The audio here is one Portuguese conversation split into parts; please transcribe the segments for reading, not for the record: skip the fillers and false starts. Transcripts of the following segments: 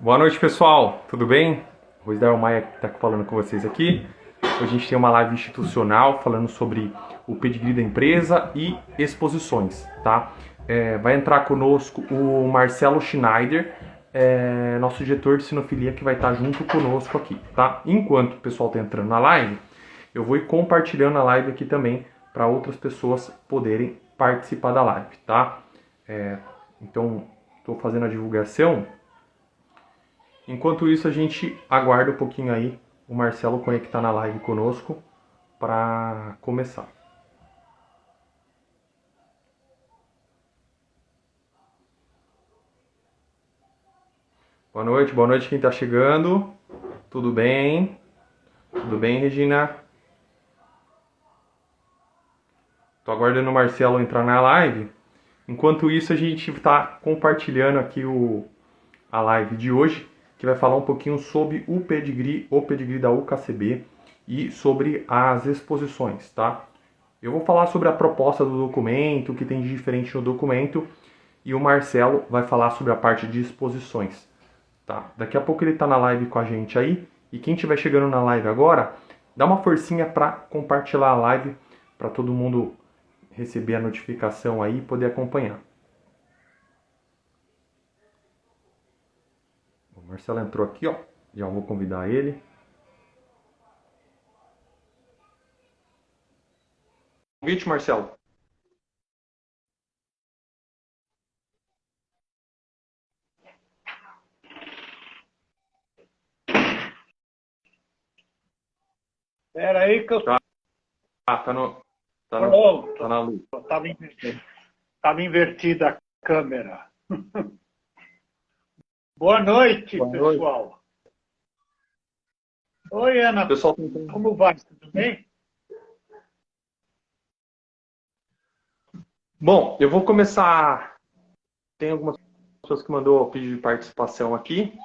Boa noite, pessoal. Tudo bem? Rosdar Maia está falando com vocês aqui. Hoje a gente tem uma live institucional falando sobre o pedigree da empresa e exposições, tá? Vai entrar conosco o Marcelo Schneider, nosso diretor de sinofilia, que vai estar junto conosco aqui, tá? Enquanto o pessoal está entrando na live, eu vou ir compartilhando a live aqui também para outras pessoas poderem participar da live, tá? Então, estou fazendo a divulgação. Enquanto isso, a gente aguarda um pouquinho aí o Marcelo conectar na live conosco para começar. Boa noite quem está chegando. Tudo bem? Tudo bem, Regina? Estou aguardando o Marcelo entrar na live. Enquanto isso, a gente está compartilhando aqui a live de hoje, que vai falar um pouquinho sobre o pedigree da UKCB e sobre as exposições, tá? Eu vou falar sobre a proposta do documento, o que tem de diferente no documento, e o Marcelo vai falar sobre a parte de exposições, tá? Daqui a pouco ele está na live com a gente aí, e quem estiver chegando na live agora, dá uma forcinha para compartilhar a live, para todo mundo receber a notificação aí e poder acompanhar. O Marcelo entrou aqui, ó. Já vou convidar ele. Convite, Marcelo. Espera aí que eu... Tá na luz. Estava invertida a câmera. Boa noite, pessoal. Oi, Ana. Pessoal, como vai? Tudo bem? Bom, eu vou começar. Tem algumas pessoas que mandou pedido de participação aqui.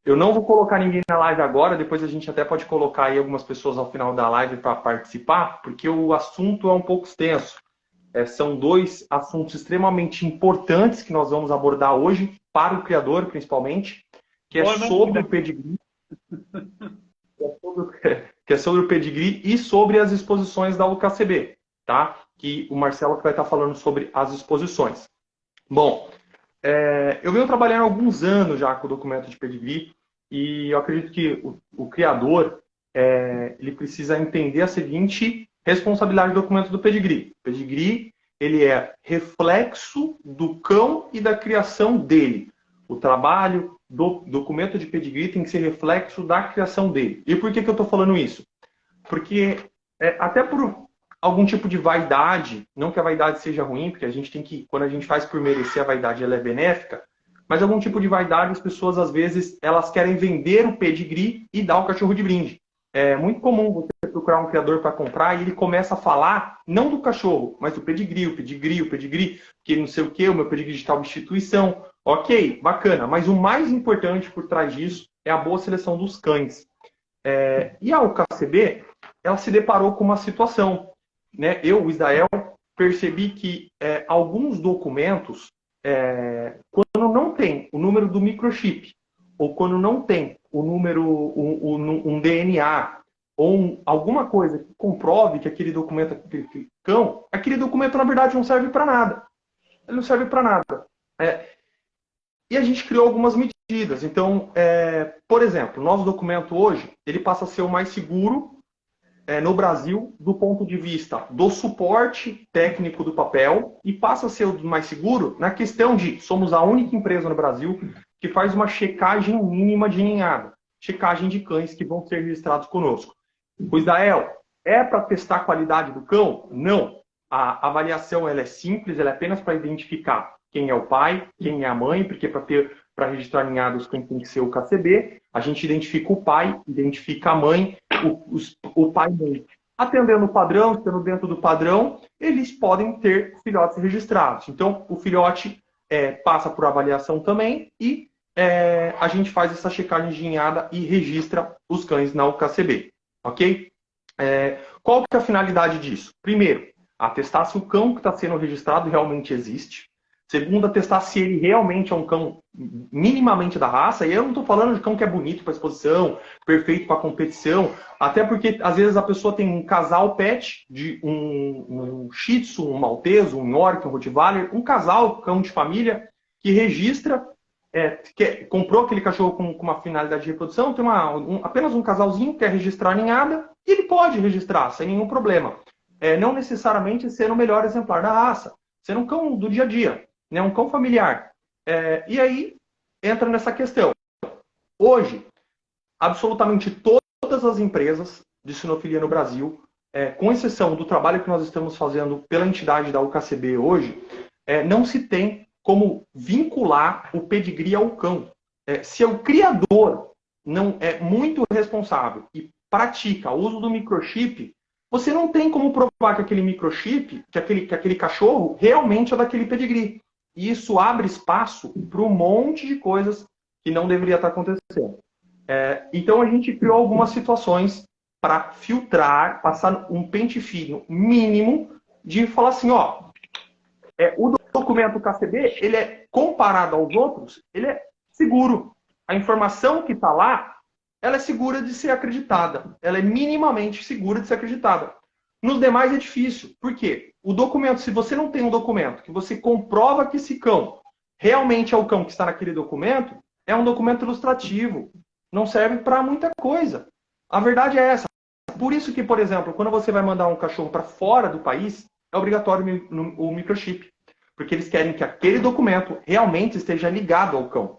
Eu não vou colocar ninguém na live agora, depois a gente até pode colocar aí algumas pessoas ao final da live para participar, porque o assunto é um pouco extenso. São dois assuntos extremamente importantes que nós vamos abordar hoje, para o criador principalmente, que é sobre o pedigree. Que é sobre o pedigree e sobre as exposições da UKCB, tá? Que o Marcelo vai estar falando sobre as exposições. Bom, eu venho trabalhando há alguns anos já com o documento de pedigree e eu acredito que o criador ele precisa entender a seguinte responsabilidade do documento do pedigree. O pedigree ele é reflexo do cão e da criação dele. O trabalho do documento de pedigree tem que ser reflexo da criação dele. E por que eu estou falando isso? Porque até por algum tipo de vaidade, não que a vaidade seja ruim, porque a gente tem que, quando a gente faz por merecer, a vaidade ela é benéfica, mas algum tipo de vaidade, as pessoas às vezes elas querem vender o pedigree e dar o cachorro de brinde. É muito comum você procurar um criador para comprar e ele começa a falar, não do cachorro, mas do pedigree, que não sei o que, o meu pedigree de tal instituição. Ok, bacana, mas o mais importante por trás disso é a boa seleção dos cães. E a UKCB, ela se deparou com uma situação, né? Eu, o Israel, percebi que alguns documentos, quando não tem o número do microchip, ou quando não tem o número, um DNA, ou alguma coisa que comprove que aquele documento é aquele cão, aquele documento, na verdade, não serve para nada. Ele não serve para nada. E a gente criou algumas medidas. Então, por exemplo, o nosso documento hoje, ele passa a ser o mais seguro no Brasil do ponto de vista do suporte técnico do papel e passa a ser o mais seguro na questão de somos a única empresa no Brasil que faz uma checagem mínima de ninhada, checagem de cães que vão ser registrados conosco. O Israel, é para testar a qualidade do cão? Não. A avaliação ela é simples, ela é apenas para identificar quem é o pai, quem é a mãe, porque para registrar ninhadas tem que ser o KCB, a gente identifica o pai, identifica a mãe, o pai e mãe. Atendendo o padrão, estando dentro do padrão, eles podem ter filhotes registrados. Então, o filhote passa por avaliação também e a gente faz essa checagem de ninhada e registra os cães na UKCB. Ok? Qual que é a finalidade disso? Primeiro, atestar se o cão que está sendo registrado realmente existe. Segundo, testar se ele realmente é um cão minimamente da raça. E eu não estou falando de cão que é bonito para exposição, perfeito para competição. Até porque, às vezes, a pessoa tem um casal pet de um Shih Tzu, um Maltese, um York, um Rottweiler. Um casal, cão de família, que registra, comprou aquele cachorro com uma finalidade de reprodução. Tem apenas um casalzinho que quer registrar a ninhada. E ele pode registrar, sem nenhum problema. Não necessariamente ser o melhor exemplar da raça. Ser um cão do dia a dia. Né, um cão familiar. E aí entra nessa questão. Hoje, absolutamente todas as empresas de sinofilia no Brasil, com exceção do trabalho que nós estamos fazendo pela entidade da UKCB hoje, não se tem como vincular o pedigree ao cão. Se o criador não é muito responsável e pratica o uso do microchip, você não tem como provar que aquele microchip, que aquele cachorro realmente é daquele pedigree. E isso abre espaço para um monte de coisas que não deveria estar acontecendo. Então a gente criou algumas situações para filtrar, passar um pente fino mínimo de falar assim, o documento KCB, ele é comparado aos outros, ele é seguro. A informação que está lá, ela é segura de ser acreditada. Ela é minimamente segura de ser acreditada. Nos demais é difícil. Por quê? O documento, se você não tem um documento que você comprova que esse cão realmente é o cão que está naquele documento, é um documento ilustrativo. Não serve para muita coisa. A verdade é essa. Por isso que, por exemplo, quando você vai mandar um cachorro para fora do país, é obrigatório o microchip. Porque eles querem que aquele documento realmente esteja ligado ao cão.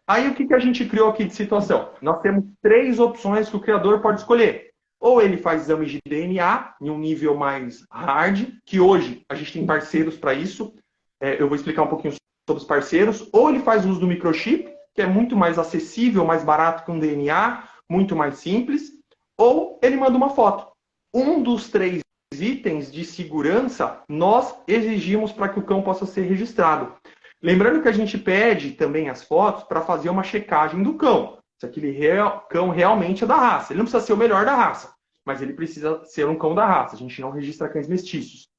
Aí o que a gente criou aqui de situação? Nós temos 3 opções que o criador pode escolher. Ou ele faz exames de DNA em um nível mais hard, que hoje a gente tem parceiros para isso. Eu vou explicar um pouquinho sobre os parceiros. Ou ele faz uso do microchip, que é muito mais acessível, mais barato que um DNA, muito mais simples. Ou ele manda uma foto. Um dos 3 itens de segurança, nós exigimos para que o cão possa ser registrado. Lembrando que a gente pede também as fotos para fazer uma checagem do cão. Se aquele cão realmente é da raça. Ele não precisa ser o melhor da raça, mas ele precisa ser um cão da raça. A gente não registra cães mestiços.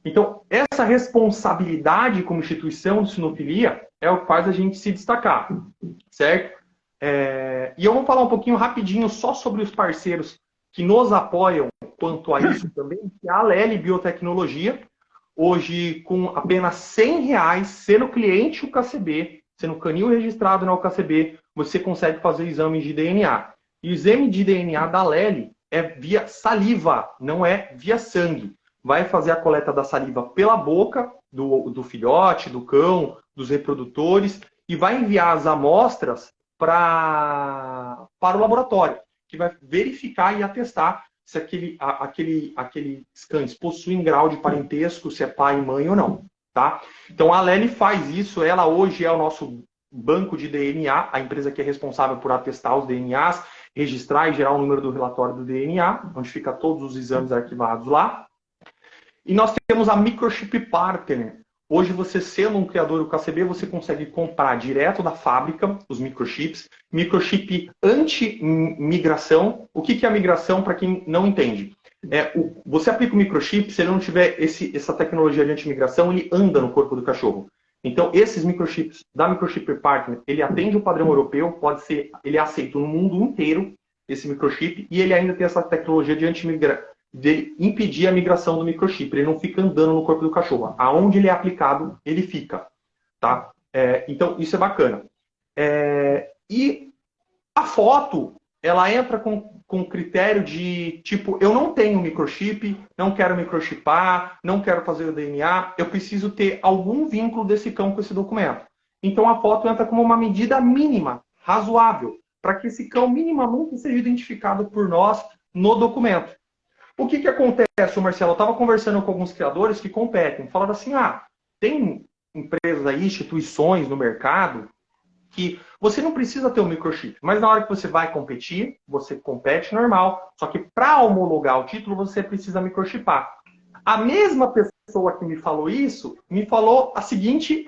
Então, essa responsabilidade como instituição de sinofilia é o que faz a gente se destacar, certo? E eu vou falar um pouquinho rapidinho só sobre os parceiros que nos apoiam quanto a isso também, que é a Lely Biotecnologia. Hoje, com apenas R$100, sendo cliente UKCB, sendo canil registrado na UKCB, você consegue fazer exames de DNA. E o exame de DNA da Lely é via saliva, não é via sangue. Vai fazer a coleta da saliva pela boca do filhote, do cão, dos reprodutores, e vai enviar as amostras para o laboratório, que vai verificar e atestar se aqueles cães possuem grau de parentesco, se é pai e mãe ou não. Tá? Então a Lely faz isso, ela hoje é o nosso banco de DNA, a empresa que é responsável por atestar os DNAs, registrar e gerar o número do relatório do DNA, onde fica todos os exames arquivados lá. E nós temos a Microchip Partner. Hoje, você sendo um criador UKCB, você consegue comprar direto da fábrica os microchips. Microchip anti-migração. O que é a migração, para quem não entende? Você aplica o microchip, se ele não tiver essa tecnologia de anti-migração, ele anda no corpo do cachorro. Então, esses microchips da Microchip Partner, ele atende o padrão europeu, ele é aceito no mundo inteiro, esse microchip, e ele ainda tem essa tecnologia de de impedir a migração do microchip. Ele não fica andando no corpo do cachorro. Aonde ele é aplicado, ele fica. Tá? Então, isso é bacana. E a foto, ela entra com critério de, tipo, eu não tenho microchip, não quero microchipar, não quero fazer o DNA, eu preciso ter algum vínculo desse cão com esse documento. Então, a foto entra como uma medida mínima, razoável, para que esse cão minimamente seja identificado por nós no documento. O que acontece, Marcelo? Eu estava conversando com alguns criadores que competem. Falaram assim, tem empresas aí, instituições no mercado, que você não precisa ter um microchip. Mas na hora que você vai competir, você compete normal. Só que para homologar o título, você precisa microchipar. A mesma pessoa que me falou isso, me falou a seguinte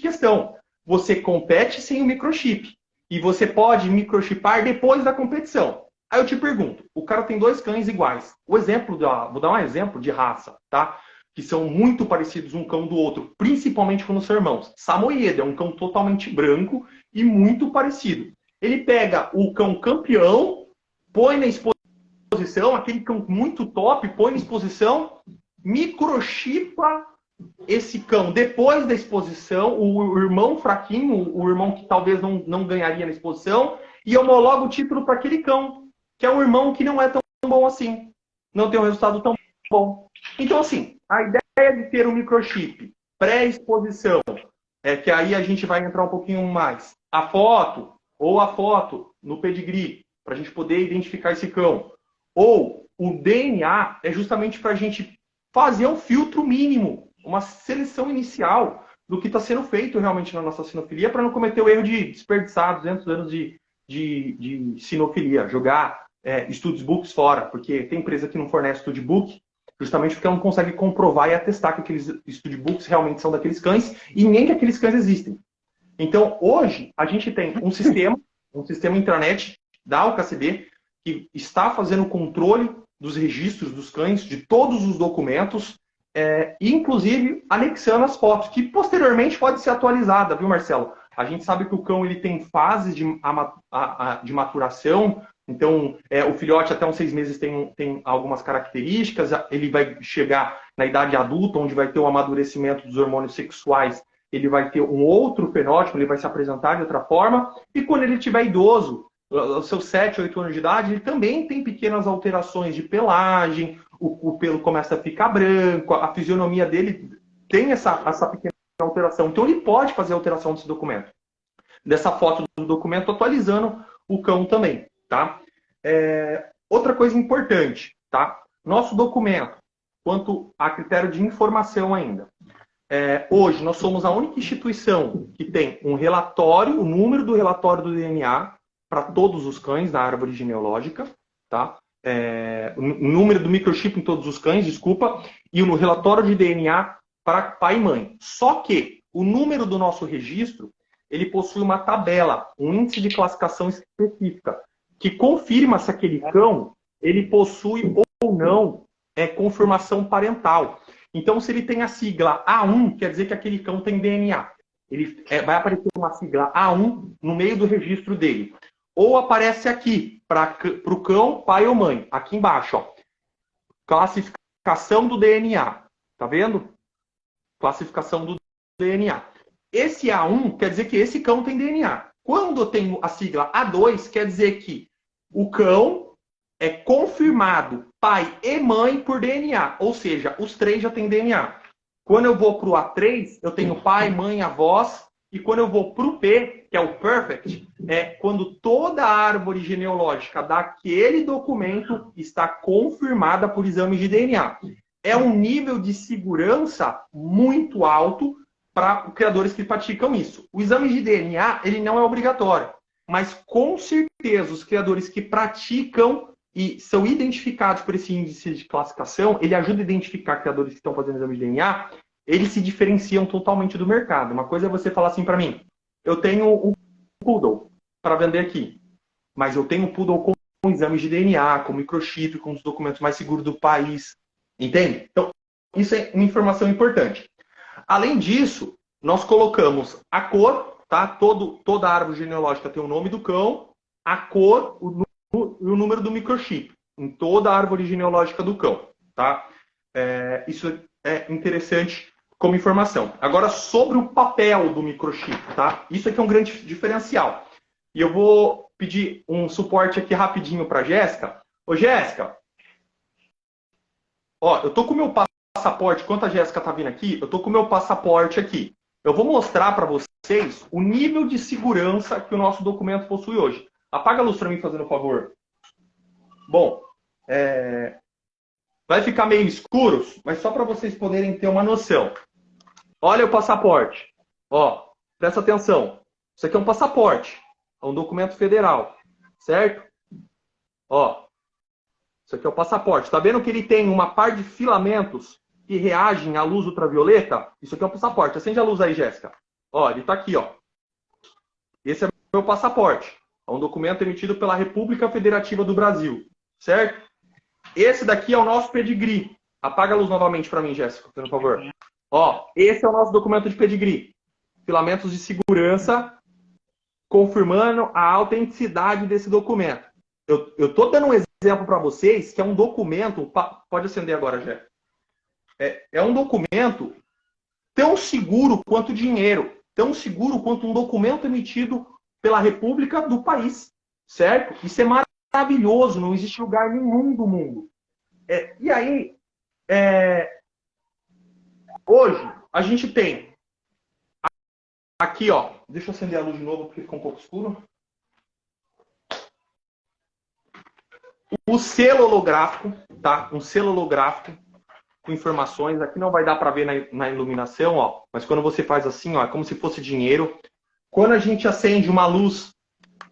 questão. Você compete sem o microchip. E você pode microchipar depois da competição. Aí eu te pergunto, o cara tem 2 cães iguais. Vou dar um exemplo de raça, tá? que são muito parecidos um cão do outro, principalmente quando são irmãos. Samoyed é um cão totalmente branco e muito parecido. Ele pega o cão campeão, põe na exposição, aquele cão muito top, põe na exposição, microchipa esse cão depois da exposição, o irmão fraquinho, o irmão que talvez não ganharia na exposição, e homologa o título para aquele cão, que é um irmão que não é tão bom assim, não tem um resultado tão bom. Então, assim, a ideia de ter um microchip pré-exposição, que aí a gente vai entrar um pouquinho mais, a foto no pedigree, para a gente poder identificar esse cão, ou o DNA é justamente para a gente fazer um filtro mínimo, uma seleção inicial do que está sendo feito realmente na nossa sinofilia, para não cometer o erro de desperdiçar 200 anos de sinofilia, jogar studbooks fora, porque tem empresa que não fornece studbook, justamente porque ela não consegue comprovar e atestar que aqueles studbooks realmente são daqueles cães e nem que aqueles cães existem. Então, hoje, a gente tem um sistema intranet da UKCB que está fazendo o controle dos registros dos cães, de todos os documentos, inclusive anexando as fotos, que posteriormente pode ser atualizada, viu, Marcelo? A gente sabe que o cão ele tem fases de maturação, então o filhote até uns 6 meses tem algumas características, ele vai chegar na idade adulta, onde vai ter o amadurecimento dos hormônios sexuais, ele vai ter um outro fenótipo, ele vai se apresentar de outra forma, e quando ele estiver idoso, aos seus 7, 8 anos de idade, ele também tem pequenas alterações de pelagem, o pelo começa a ficar branco, a fisionomia dele tem essa pequena alteração. Então ele pode fazer a alteração desse documento, dessa foto do documento, atualizando o cão também, tá? Outra coisa importante, tá? Nosso documento, quanto a critério de informação ainda. Hoje nós somos a única instituição que tem um relatório, o número do relatório do DNA para todos os cães da árvore genealógica, tá? O número do microchip em todos os cães, desculpa, e o relatório de DNA para pai e mãe. Só que o número do nosso registro, ele possui uma tabela, um índice de classificação específica, que confirma se aquele cão, ele possui ou não confirmação parental. Então, se ele tem a sigla A1, quer dizer que aquele cão tem DNA. Ele vai aparecer uma sigla A1 no meio do registro dele. Ou aparece aqui, para o cão, pai ou mãe. Aqui embaixo, ó. Classificação do DNA. Tá vendo? Classificação do DNA. Esse A1 quer dizer que esse cão tem DNA. Quando eu tenho a sigla A2, quer dizer que o cão é confirmado pai e mãe por DNA. Ou seja, os 3 já têm DNA. Quando eu vou para o A3, eu tenho pai, mãe, avós. E quando eu vou para o P, que é o Perfect, quando toda a árvore genealógica daquele documento está confirmada por exames de DNA. É um nível de segurança muito alto para criadores que praticam isso. O exame de DNA, ele não é obrigatório. Mas, com certeza, os criadores que praticam e são identificados por esse índice de classificação, ele ajuda a identificar criadores que estão fazendo exame de DNA, eles se diferenciam totalmente do mercado. Uma coisa é você falar assim para mim, eu tenho um poodle para vender aqui, mas eu tenho um poodle com exames de DNA, com microchip, com os documentos mais seguros do país. Entende? Então, isso é uma informação importante. Além disso, nós colocamos a cor, tá? Toda árvore genealógica tem o nome do cão, a cor e o número do microchip em toda a árvore genealógica do cão, tá? Isso é interessante como informação. Agora, sobre o papel do microchip, tá? Isso aqui é um grande diferencial. E eu vou pedir um suporte aqui rapidinho para a Jéssica. Ô, Jéssica, ó, eu tô com o meu passaporte, enquanto a Jéssica tá vindo aqui, eu tô com o meu passaporte aqui. Eu vou mostrar para vocês o nível de segurança que o nosso documento possui hoje. Apaga a luz para mim, fazendo um favor. Bom, vai ficar meio escuro, mas só para vocês poderem ter uma noção. Olha o passaporte. Ó, presta atenção. Isso aqui é um passaporte. É um documento federal. Certo? Ó, isso aqui é o passaporte. Tá vendo que ele tem uma par de filamentos que reagem à luz ultravioleta? Isso aqui é um passaporte. Acende a luz aí, Jéssica. Ó, ele tá aqui, ó. Esse é o meu passaporte. É um documento emitido pela República Federativa do Brasil. Certo? Esse daqui é o nosso pedigree. Apaga a luz novamente para mim, Jéssica, por favor. Ó, esse é o nosso documento de pedigree. Filamentos de segurança confirmando a autenticidade desse documento. Eu estou dando um exemplo para vocês que é um documento... Pode acender agora, Jéssica. É um documento tão seguro quanto dinheiro. Tão seguro quanto um documento emitido pela República do país. Certo? Isso é maravilhoso. Não existe lugar nenhum do mundo. E aí, hoje, a gente tem aqui, ó. Deixa eu acender a luz de novo porque ficou um pouco escuro. O selo holográfico, tá? Um selo holográfico com informações. Aqui não vai dar para ver na iluminação, ó. Mas quando você faz assim, ó, é como se fosse dinheiro. Quando a gente acende uma luz,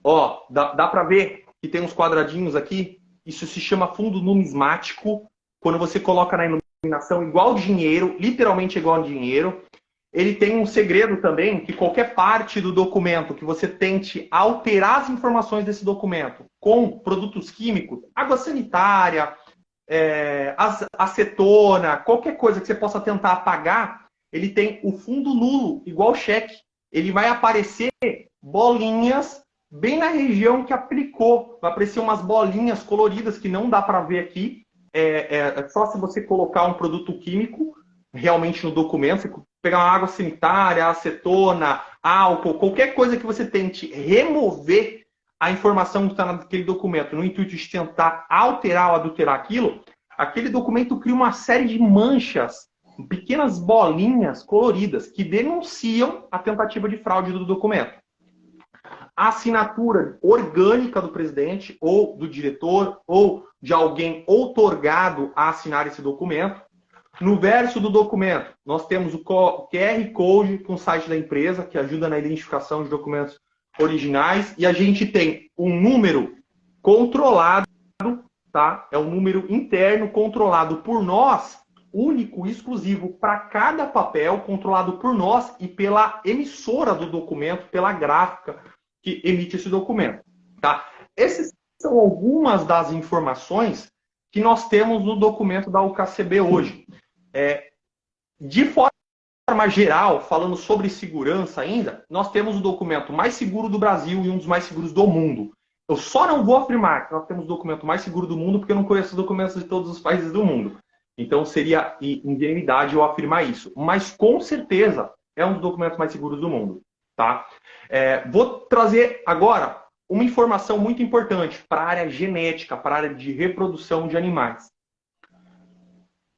ó, dá para ver que tem uns quadradinhos aqui. Isso se chama fundo numismático. Quando você coloca na iluminação igual dinheiro, literalmente igual dinheiro. Ele tem um segredo também, que qualquer parte do documento que você tente alterar as informações desse documento com produtos químicos, água sanitária, acetona, qualquer coisa que você possa tentar apagar, ele tem o fundo nulo, igual cheque. Ele vai aparecer bolinhas bem na região que aplicou. Vai aparecer umas bolinhas coloridas que não dá para ver aqui. É só se você colocar um produto químico realmente no documento, você pegar uma água sanitária, acetona, álcool, qualquer coisa que você tente remover a informação que está naquele documento, no intuito de tentar alterar ou adulterar aquilo, aquele documento cria uma série de manchas, pequenas bolinhas coloridas, que denunciam a tentativa de fraude do documento. A assinatura orgânica do presidente, ou do diretor, ou de alguém outorgado a assinar esse documento. No verso do documento, nós temos o QR Code com o site da empresa, que ajuda na identificação de documentos originais. E a gente tem um número controlado, tá? É um número interno controlado por nós, único e exclusivo para cada papel, controlado por nós e pela emissora do documento, pela gráfica que emite esse documento. Tá? Essas são algumas das informações que nós temos no documento da UKCB hoje. De forma geral, falando sobre segurança ainda, nós temos o documento mais seguro do Brasil e um dos mais seguros do mundo. Eu só não vou afirmar que nós temos o documento mais seguro do mundo porque eu não conheço os documentos de todos os países do mundo. Então seria ingenuidade eu afirmar isso. Mas com certeza é um dos documentos mais seguros do mundo. Tá? Vou trazer agora uma informação muito importante para a área genética, para a área de reprodução de animais.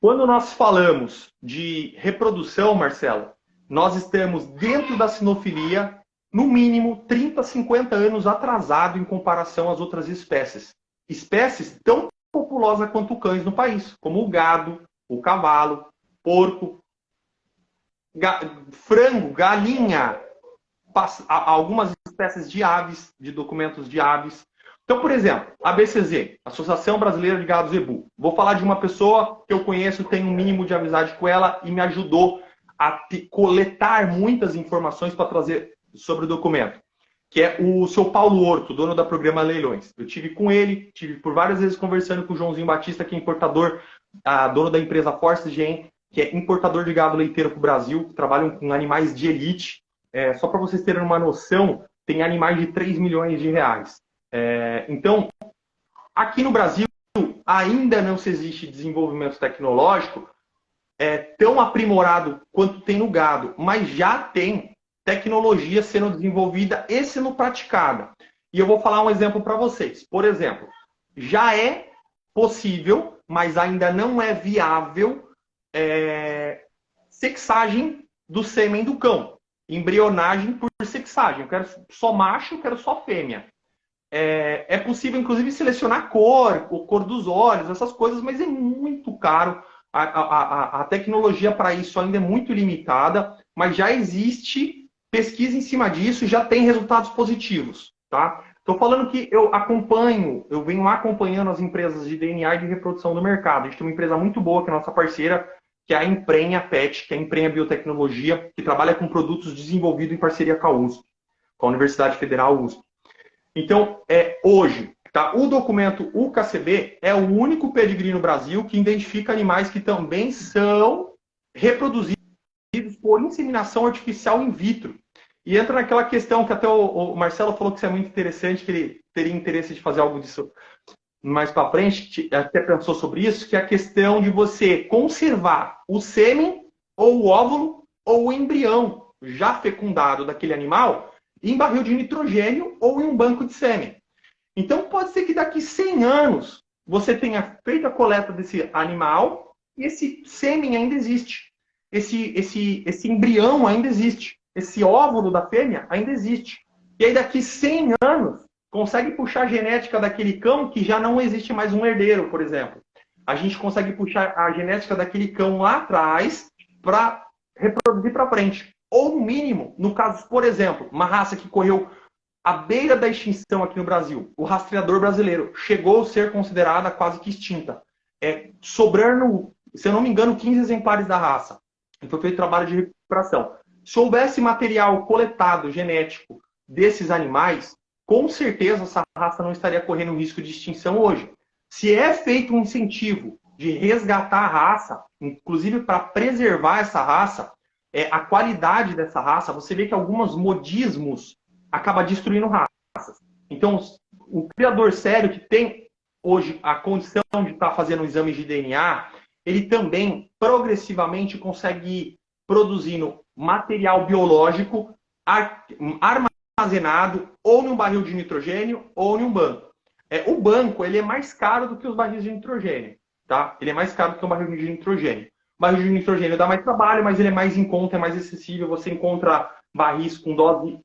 Quando nós falamos de reprodução, Marcelo, nós estamos dentro da sinofilia, no mínimo 30, 50 anos atrasado em comparação às outras espécies. Espécies tão populosas quanto cães no país, como o gado, o cavalo, porco, frango, galinha, algumas espécies de aves, de documentos de aves. Então, por exemplo, a ABCZ, Associação Brasileira de Gado Zebu. Vou falar de uma pessoa que eu conheço, tenho um mínimo de amizade com ela e me ajudou a coletar muitas informações para trazer sobre o documento, que é o seu Paulo Horto, dono da Programa Leilões. Eu tive com ele, tive por várias vezes conversando com o Joãozinho Batista, que é importador, dono da empresa Force Gen, que é importador de gado leiteiro para o Brasil, que trabalham com animais de elite. Só para vocês terem uma noção, tem animais de 3 milhões de reais. Então, aqui no Brasil, ainda não se existe desenvolvimento tecnológico tão aprimorado quanto tem no gado, mas já tem tecnologia sendo desenvolvida e sendo praticada. E eu vou falar um exemplo para vocês. Por exemplo, já é possível, mas ainda não é viável, sexagem do sêmen do cão. Embrionagem por sexagem. Eu quero só macho, eu quero só fêmea. É possível, inclusive, selecionar cor dos olhos, essas coisas, mas é muito caro. A tecnologia para isso ainda é muito limitada, mas já existe pesquisa em cima disso e já tem resultados positivos. Tá? Estou falando que eu venho acompanhando as empresas de DNA e de reprodução do mercado. A gente tem uma empresa muito boa, que é a nossa parceira, que é a Emprenha Pet, que é a Emprenha Biotecnologia, que trabalha com produtos desenvolvidos em parceria com a USP, com a Universidade Federal USP. Então, hoje, Tá? O documento UKCB é o único pedigree no Brasil que identifica animais que também são reproduzidos por inseminação artificial in vitro. E entra naquela questão que até o Marcelo falou que isso é muito interessante, que ele teria interesse de fazer algo disso mais para frente, até pensou sobre isso, que é a questão de você conservar o sêmen, ou o óvulo, ou o embrião já fecundado daquele animal em barril de nitrogênio ou em um banco de sêmen. Então, pode ser que daqui 100 anos você tenha feito a coleta desse animal e esse sêmen ainda existe. Esse embrião ainda existe. Esse óvulo da fêmea ainda existe. E aí, daqui 100 anos, consegue puxar a genética daquele cão que já não existe mais um herdeiro, por exemplo. A gente consegue puxar a genética daquele cão lá atrás para reproduzir para frente. Ou, no mínimo, no caso, por exemplo, uma raça que correu à beira da extinção aqui no Brasil, o rastreador brasileiro, chegou a ser considerada quase que extinta. Sobrando, se eu não me engano, 15 exemplares da raça. E foi feito trabalho de recuperação. Se houvesse material coletado genético desses animais, com certeza essa raça não estaria correndo risco de extinção hoje. Se é feito um incentivo de resgatar a raça, inclusive para preservar essa raça, a qualidade dessa raça, você vê que alguns modismos acabam destruindo raças. Então, o criador sério que tem hoje a condição de estar fazendo exames de DNA, ele também progressivamente consegue ir produzindo material biológico armazenado ou num barril de nitrogênio ou em um banco. O banco ele é mais caro do que os barris de nitrogênio. Tá? Ele é mais caro do que um barril de nitrogênio. O barril de nitrogênio dá mais trabalho, mas ele é mais em conta, é mais acessível. Você encontra barris com dose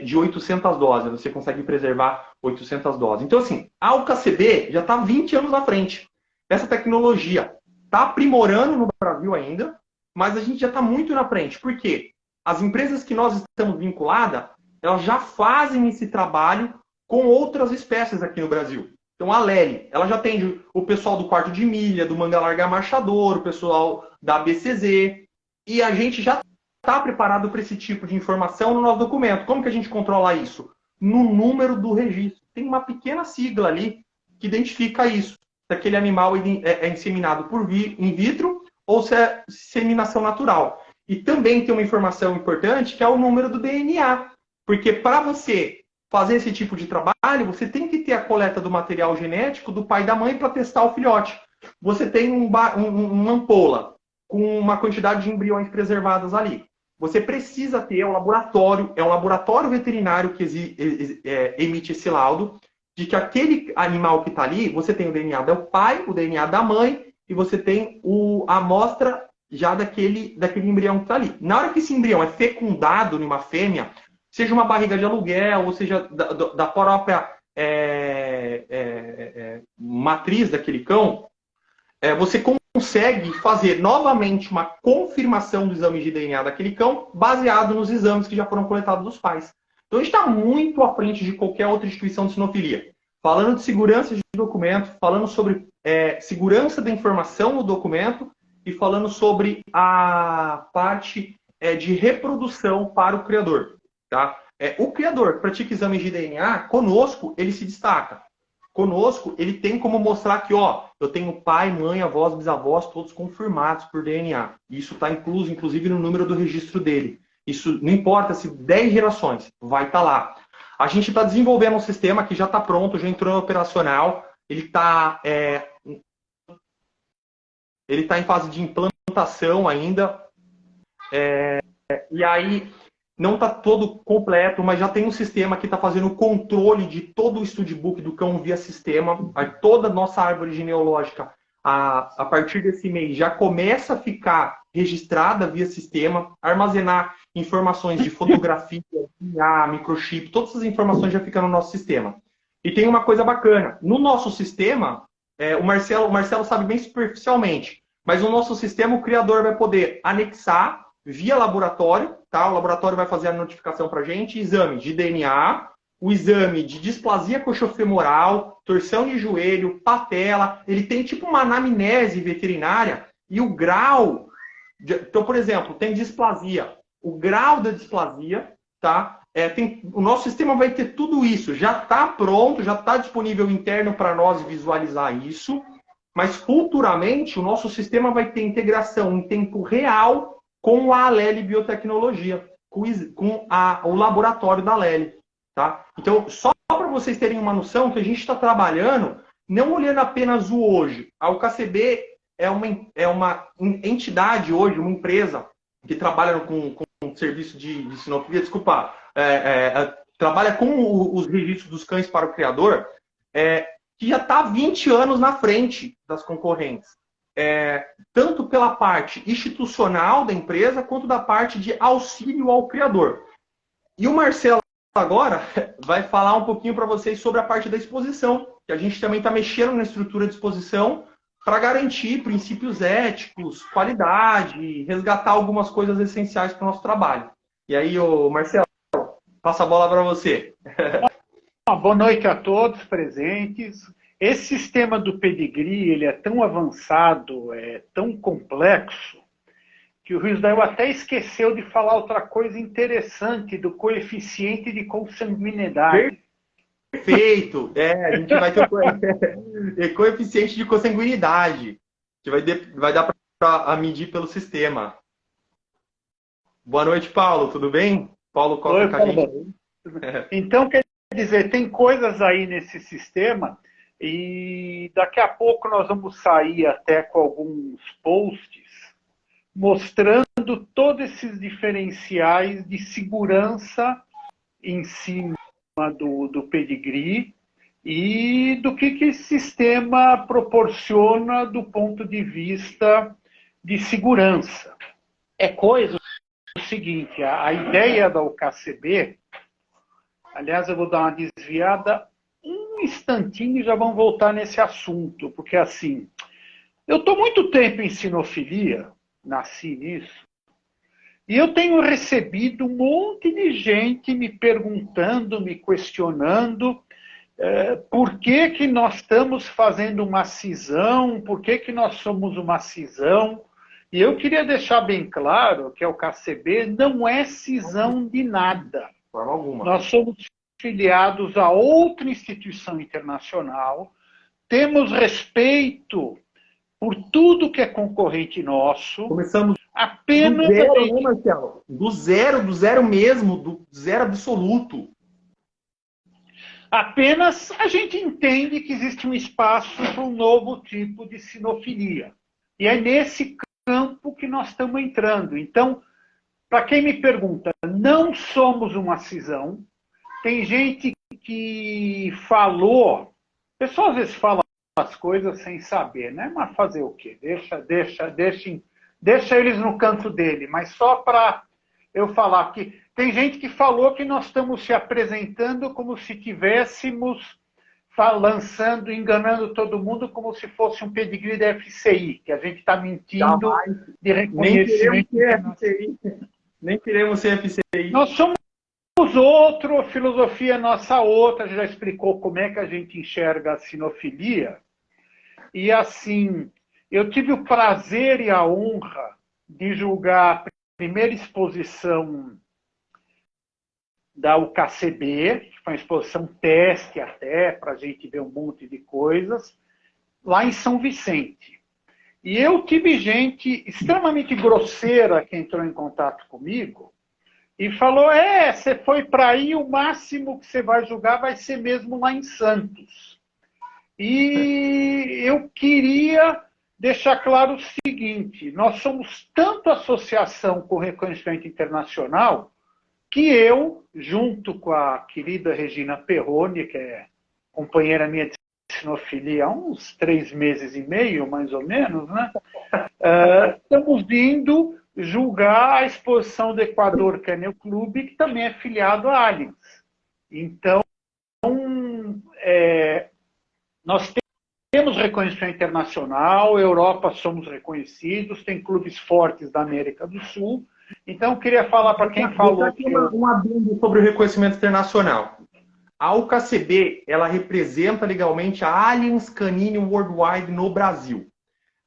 de 800 doses. Você consegue preservar 800 doses. Então, assim, a UKCB já está 20 anos na frente. Essa tecnologia está aprimorando no Brasil ainda, mas a gente já está muito na frente. Por quê? As empresas que nós estamos vinculadas, elas já fazem esse trabalho com outras espécies aqui no Brasil. Então, a Lely, ela já atende o pessoal do quarto de milha, do manga larga marchador, o pessoal da BCZ, e a gente já está preparado para esse tipo de informação no nosso documento. Como que a gente controla isso? No número do registro. Tem uma pequena sigla ali que identifica isso. Se aquele animal é inseminado in vitro ou se é inseminação natural. E também tem uma informação importante que é o número do DNA. Porque para você fazer esse tipo de trabalho, você tem que ter a coleta do material genético do pai e da mãe para testar o filhote. Você tem uma ampola com uma quantidade de embriões preservados ali. Você precisa ter um laboratório veterinário que emite esse laudo de que aquele animal que está ali, você tem o DNA do pai, o DNA da mãe e você tem a amostra já daquele embrião que está ali. Na hora que esse embrião é fecundado numa fêmea, seja uma barriga de aluguel, ou seja, da própria matriz daquele cão, você consegue fazer novamente uma confirmação do exame de DNA daquele cão, baseado nos exames que já foram coletados dos pais. Então, a gente está muito à frente de qualquer outra instituição de sinofilia. Falando de segurança de documento, falando sobre segurança da informação no documento e falando sobre a parte de reprodução para o criador. Tá? O criador que pratica exames de DNA, conosco, ele se destaca. Conosco, ele tem como mostrar que, eu tenho pai, mãe, avós, bisavós, todos confirmados por DNA. Isso está incluso, inclusive, no número do registro dele. Isso não importa se 10 gerações, vai estar lá. A gente está desenvolvendo um sistema que já está pronto, já entrou em operacional. Ele está em fase de implantação ainda. E aí, não está todo completo, mas já tem um sistema que está fazendo o controle de todo o studbook do cão via sistema. Toda a nossa árvore genealógica, a partir desse mês, já começa a ficar registrada via sistema, armazenar informações de fotografia, DNA, microchip, todas essas informações já ficam no nosso sistema. E tem uma coisa bacana, no nosso sistema, o Marcelo sabe bem superficialmente, mas no nosso sistema o criador vai poder anexar via laboratório, tá? O laboratório vai fazer a notificação para a gente, exame de DNA, o exame de displasia coxofemoral, torção de joelho, patela, ele tem tipo uma anamnese veterinária e o grau, então, por exemplo, tem displasia, o grau da displasia, tá? o nosso sistema vai ter tudo isso. Já está pronto, já está disponível interno para nós visualizar isso. Mas futuramente o nosso sistema vai ter integração em tempo real com a Aleli Biotecnologia, com o laboratório da Aleli. Tá? Então, só para vocês terem uma noção que a gente está trabalhando, não olhando apenas o hoje. A UKCB é uma entidade hoje, uma empresa que trabalha com serviço de sinofilia, trabalha com os registros dos cães para o criador, que já está há 20 anos na frente das concorrentes. Tanto pela parte institucional da empresa, quanto da parte de auxílio ao criador. E o Marcelo agora vai falar um pouquinho para vocês sobre a parte da exposição, que a gente também está mexendo na estrutura de exposição para garantir princípios éticos, qualidade, resgatar algumas coisas essenciais para o nosso trabalho. E aí, Marcelo, passa a bola para você. Boa noite a todos presentes. Esse sistema do pedigree, ele é tão avançado, é tão complexo, que o Risdael até esqueceu de falar outra coisa interessante do coeficiente de consanguinidade. Perfeito! A gente vai ter o coeficiente de consanguinidade, que vai dar para medir pelo sistema. Boa noite, Paulo, tudo bem? Paulo Costa com a gente. Então, quer dizer, tem coisas aí nesse sistema e daqui a pouco nós vamos sair até com alguns posts mostrando todos esses diferenciais de segurança em cima do pedigree e do que esse sistema proporciona do ponto de vista de segurança. É coisa o seguinte, a ideia da UKCB, aliás, eu vou dar uma desviada um instantinho e já vamos voltar nesse assunto, porque assim, eu estou muito tempo em sinofilia, nasci nisso, e eu tenho recebido um monte de gente me perguntando, me questionando por que nós estamos fazendo uma cisão, por que nós somos uma cisão. E eu queria deixar bem claro que a UKCB não é cisão de nada. De forma alguma. Nós somos filiados a outra instituição internacional, temos respeito por tudo que é concorrente nosso. Começamos apenas do zero, né, Marcelo? Do zero mesmo, do zero absoluto. Apenas a gente entende que existe um espaço para um novo tipo de sinofilia. E é nesse campo que nós estamos entrando. Então, para quem me pergunta, não somos uma cisão. Tem gente que falou, o pessoal às vezes fala as coisas sem saber, né? Mas fazer o quê? Deixa eles no canto dele, mas só para eu falar que tem gente que falou que nós estamos se apresentando como se tivéssemos lançando, enganando todo mundo como se fosse um pedigree da FCI, que a gente está mentindo de reconhecimento. Nem queremos ser FCI. Nós somos outro, a filosofia é nossa outra, já explicou como é que a gente enxerga a sinofilia. E assim, eu tive o prazer e a honra de julgar a primeira exposição da UKCB, que foi uma exposição teste até, para a gente ver um monte de coisas, lá em São Vicente. E eu tive gente extremamente grosseira que entrou em contato comigo e falou, você foi para aí, o máximo que você vai julgar vai ser mesmo lá em Santos. E eu queria deixar claro o seguinte, nós somos tanto associação com reconhecimento internacional, que eu, junto com a querida Regina Perrone, que é companheira minha de sinofilia há uns 3 meses e meio, mais ou menos, né? Estamos indo julgar a exposição do Equador Kennel Club, que também é filiado à Allianz. Então, nós temos reconhecimento internacional, Europa somos reconhecidos, tem clubes fortes da América do Sul. Então, eu queria falar para quem falou... Um adendo sobre o reconhecimento internacional. A UKCB, ela representa legalmente a Allianz Canine Worldwide no Brasil.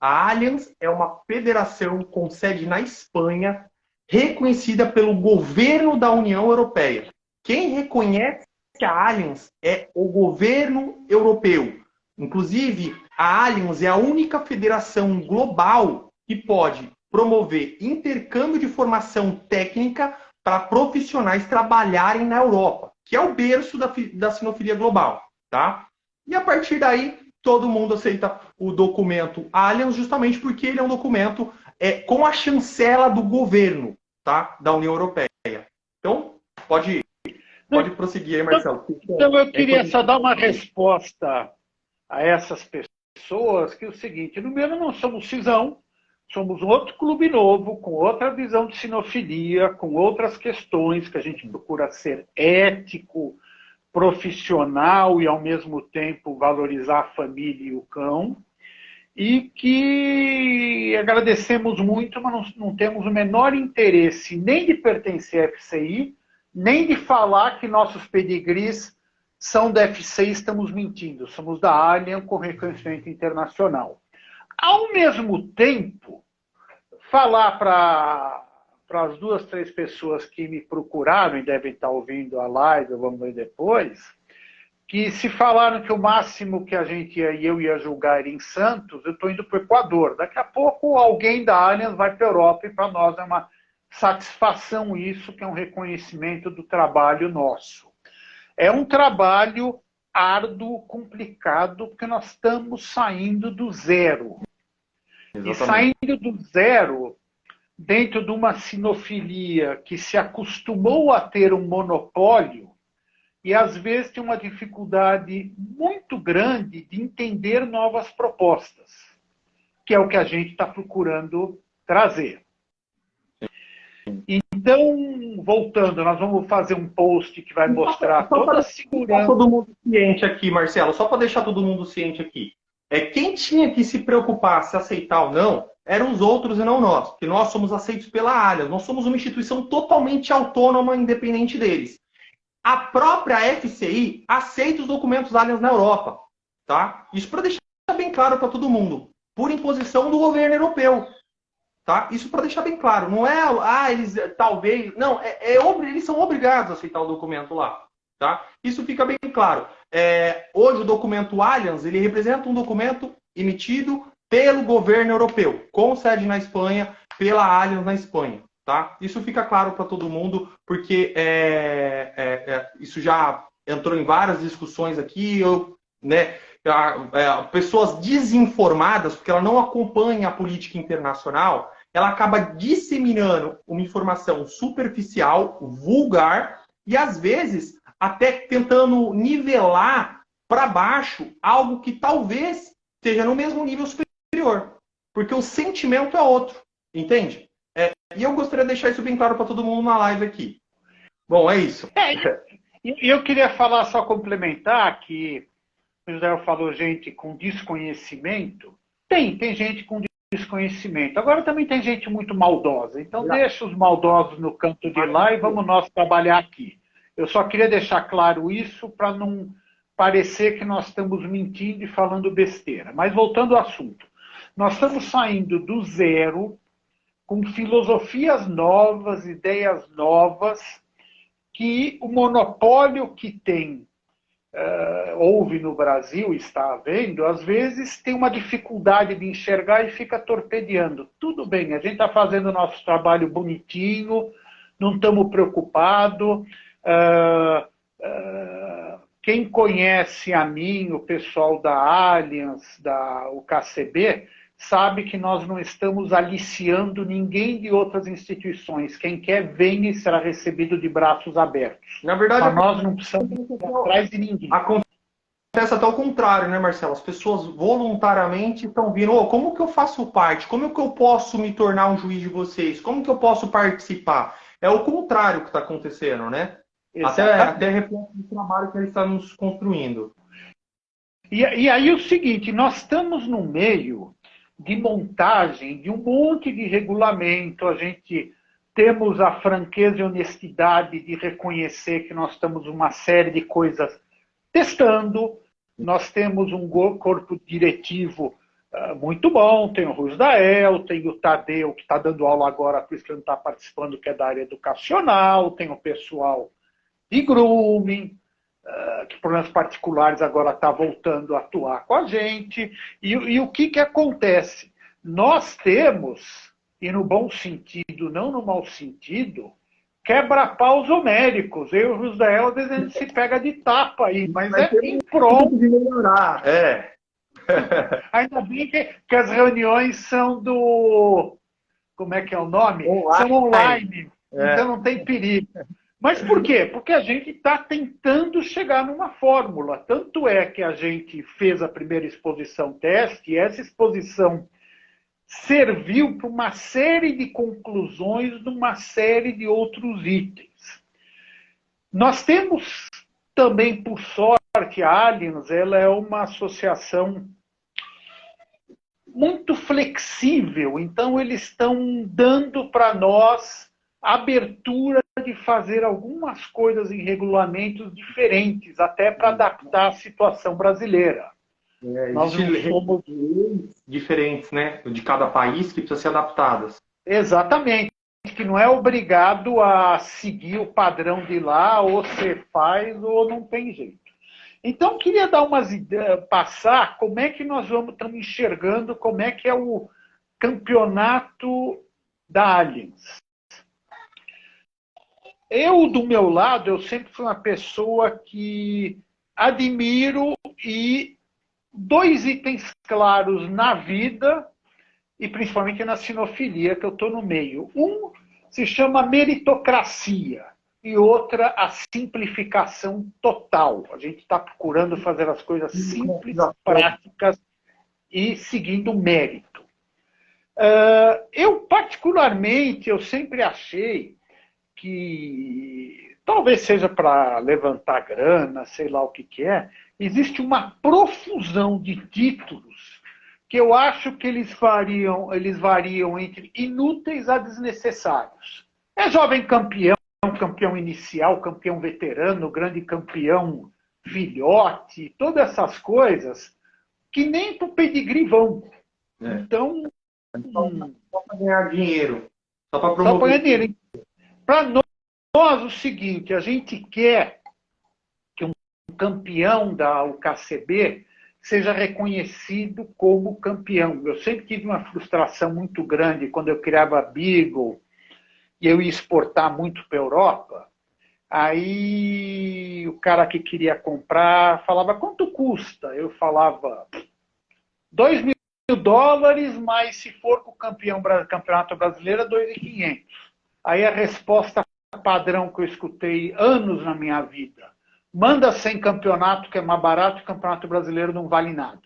A Allianz é uma federação com sede na Espanha, reconhecida pelo governo da União Europeia, Quem reconhece a Allianz é o governo europeu. Inclusive, a Allianz é a única federação global que pode promover intercâmbio de formação técnica para profissionais trabalharem na Europa, que é o berço da sinofilia global. Tá? E a partir daí, todo mundo aceita o documento Allianz justamente porque ele é um documento com a chancela do governo, tá? Da União Europeia. Então, pode prosseguir aí, Marcelo. Então, eu queria só dar uma resposta a essas pessoas, que é o seguinte: primeiro, não somos cisão, somos outro clube novo, com outra visão de sinofilia, com outras questões, que a gente procura ser ético, profissional e, ao mesmo tempo, valorizar a família e o cão. E que agradecemos muito, mas não temos o menor interesse nem de pertencer à FCI, nem de falar que nossos pedigrees são da FCI, estamos mentindo. Somos da Allianz com reconhecimento internacional. Ao mesmo tempo, falar para as 2, 3 pessoas que me procuraram e devem estar ouvindo a live, vamos ver depois, que se falaram que o máximo que eu ia julgar era em Santos, eu estou indo para o Equador. Daqui a pouco alguém da Allianz vai para a Europa e para nós é uma satisfação isso, que é um reconhecimento do trabalho nosso. É um trabalho árduo, complicado, porque nós estamos saindo do zero. Exatamente. E saindo do zero, dentro de uma sinofilia que se acostumou a ter um monopólio, e às vezes tem uma dificuldade muito grande de entender novas propostas, que é o que a gente está procurando trazer. Então, voltando, nós vamos fazer um post que vai mostrar toda a segurança. Só todo mundo ciente aqui, Marcelo, só para deixar todo mundo ciente aqui. Quem tinha que se preocupar se aceitar ou não eram os outros e não nós, porque nós somos aceitos pela Allianz. Nós somos uma instituição totalmente autônoma, independente deles. A própria FCI aceita os documentos Allianz na Europa. Tá? Isso para deixar bem claro para todo mundo. Por imposição do governo europeu. Tá? Isso para deixar bem claro. Não é, eles talvez... Não, eles são obrigados a aceitar o documento lá. Tá? Isso fica bem claro. Hoje o documento Allianz, ele representa um documento emitido pelo governo europeu, com sede na Espanha, pela Allianz na Espanha. Tá? Isso fica claro para todo mundo, porque isso já entrou em várias discussões aqui, pessoas desinformadas, porque ela não acompanha a política internacional, ela acaba disseminando uma informação superficial, vulgar, e às vezes até tentando nivelar para baixo algo que talvez esteja no mesmo nível superior, porque o sentimento é outro, entende? E eu gostaria de deixar isso bem claro para todo mundo na live aqui. Bom, é isso. Eu queria falar, só complementar, que o José falou gente com desconhecimento. Tem gente com desconhecimento. Agora também tem gente muito maldosa. Então deixa os maldosos no canto de lá e vamos nós trabalhar aqui. Eu só queria deixar claro isso para não parecer que nós estamos mentindo e falando besteira. Mas voltando ao assunto. Nós estamos saindo do zero, com filosofias novas, ideias novas, que o monopólio que houve no Brasil, está havendo, às vezes tem uma dificuldade de enxergar e fica torpedeando. Tudo bem, a gente está fazendo o nosso trabalho bonitinho, não estamos preocupados. Quem conhece a mim, o pessoal da Allianz, da UKCB, sabe que nós não estamos aliciando ninguém de outras instituições. Quem quer, vem e será recebido de braços abertos. Na verdade, nós não precisamos ir atrás de ninguém. Acontece até o contrário, né, Marcelo? As pessoas voluntariamente estão vindo, como que eu faço parte? Como que eu posso me tornar um juiz de vocês? Como que eu posso participar? É o contrário que está acontecendo, né? Até reflete o trabalho que eles estão nos construindo. E aí o seguinte, nós estamos no meio de montagem de um monte de regulamento, a gente temos a franqueza e honestidade de reconhecer que nós estamos uma série de coisas testando, nós temos um corpo diretivo muito bom, tem o Rusdael, tem o Tadeu, que está dando aula agora, por isso que ele não está participando, que é da área educacional, tem o pessoal de grooming, que problemas particulares agora está voltando a atuar com a gente. E o que acontece? Nós temos, e no bom sentido, não no mau sentido, quebra-paus homéricos. Eu e o José, às vezes a gente se pega de tapa aí, mas é em prol de melhorar. Ainda bem que as reuniões são do... Como é que é o nome? São online. Então não tem perigo. Mas por quê? Porque a gente está tentando chegar numa fórmula. Tanto é que a gente fez a primeira exposição teste, e essa exposição serviu para uma série de conclusões de uma série de outros itens. Nós temos também, por sorte, a Aliens, ela é uma associação muito flexível, então eles estão dando para nós abertura de fazer algumas coisas em regulamentos diferentes, até para adaptar à situação brasileira. Nós somos diferentes, né? De cada país que precisa ser adaptadas. Exatamente, que não é obrigado a seguir o padrão de lá, ou você faz ou não tem jeito. Então, queria dar umas ideias, passar como é que nós estamos enxergando como é que é o campeonato da Aliens. Eu, do meu lado, eu sempre fui uma pessoa que admiro e dois itens claros na vida e principalmente na sinofilia, que eu estou no meio. Um se chama meritocracia e outra a simplificação total. A gente está procurando fazer as coisas simples, práticas e seguindo mérito. Eu, particularmente, eu sempre achei que, talvez seja para levantar grana, sei lá o que é, existe uma profusão de títulos que eu acho que eles variam entre inúteis a desnecessários. É jovem campeão, campeão inicial, campeão veterano, grande campeão filhote, todas essas coisas que nem para o pedigree vão. Então, só para ganhar dinheiro. Só para ganhar dinheiro. Para nós, o seguinte, a gente quer que um campeão da UKCB seja reconhecido como campeão. Eu sempre tive uma frustração muito grande quando eu criava Beagle e eu ia exportar muito para a Europa. Aí o cara que queria comprar falava, quanto custa? Eu falava, $2.000, mas se for com o campeonato brasileiro, é 2.500. Aí a resposta padrão que eu escutei anos na minha vida, manda sem campeonato, que é mais barato, e campeonato brasileiro não vale nada.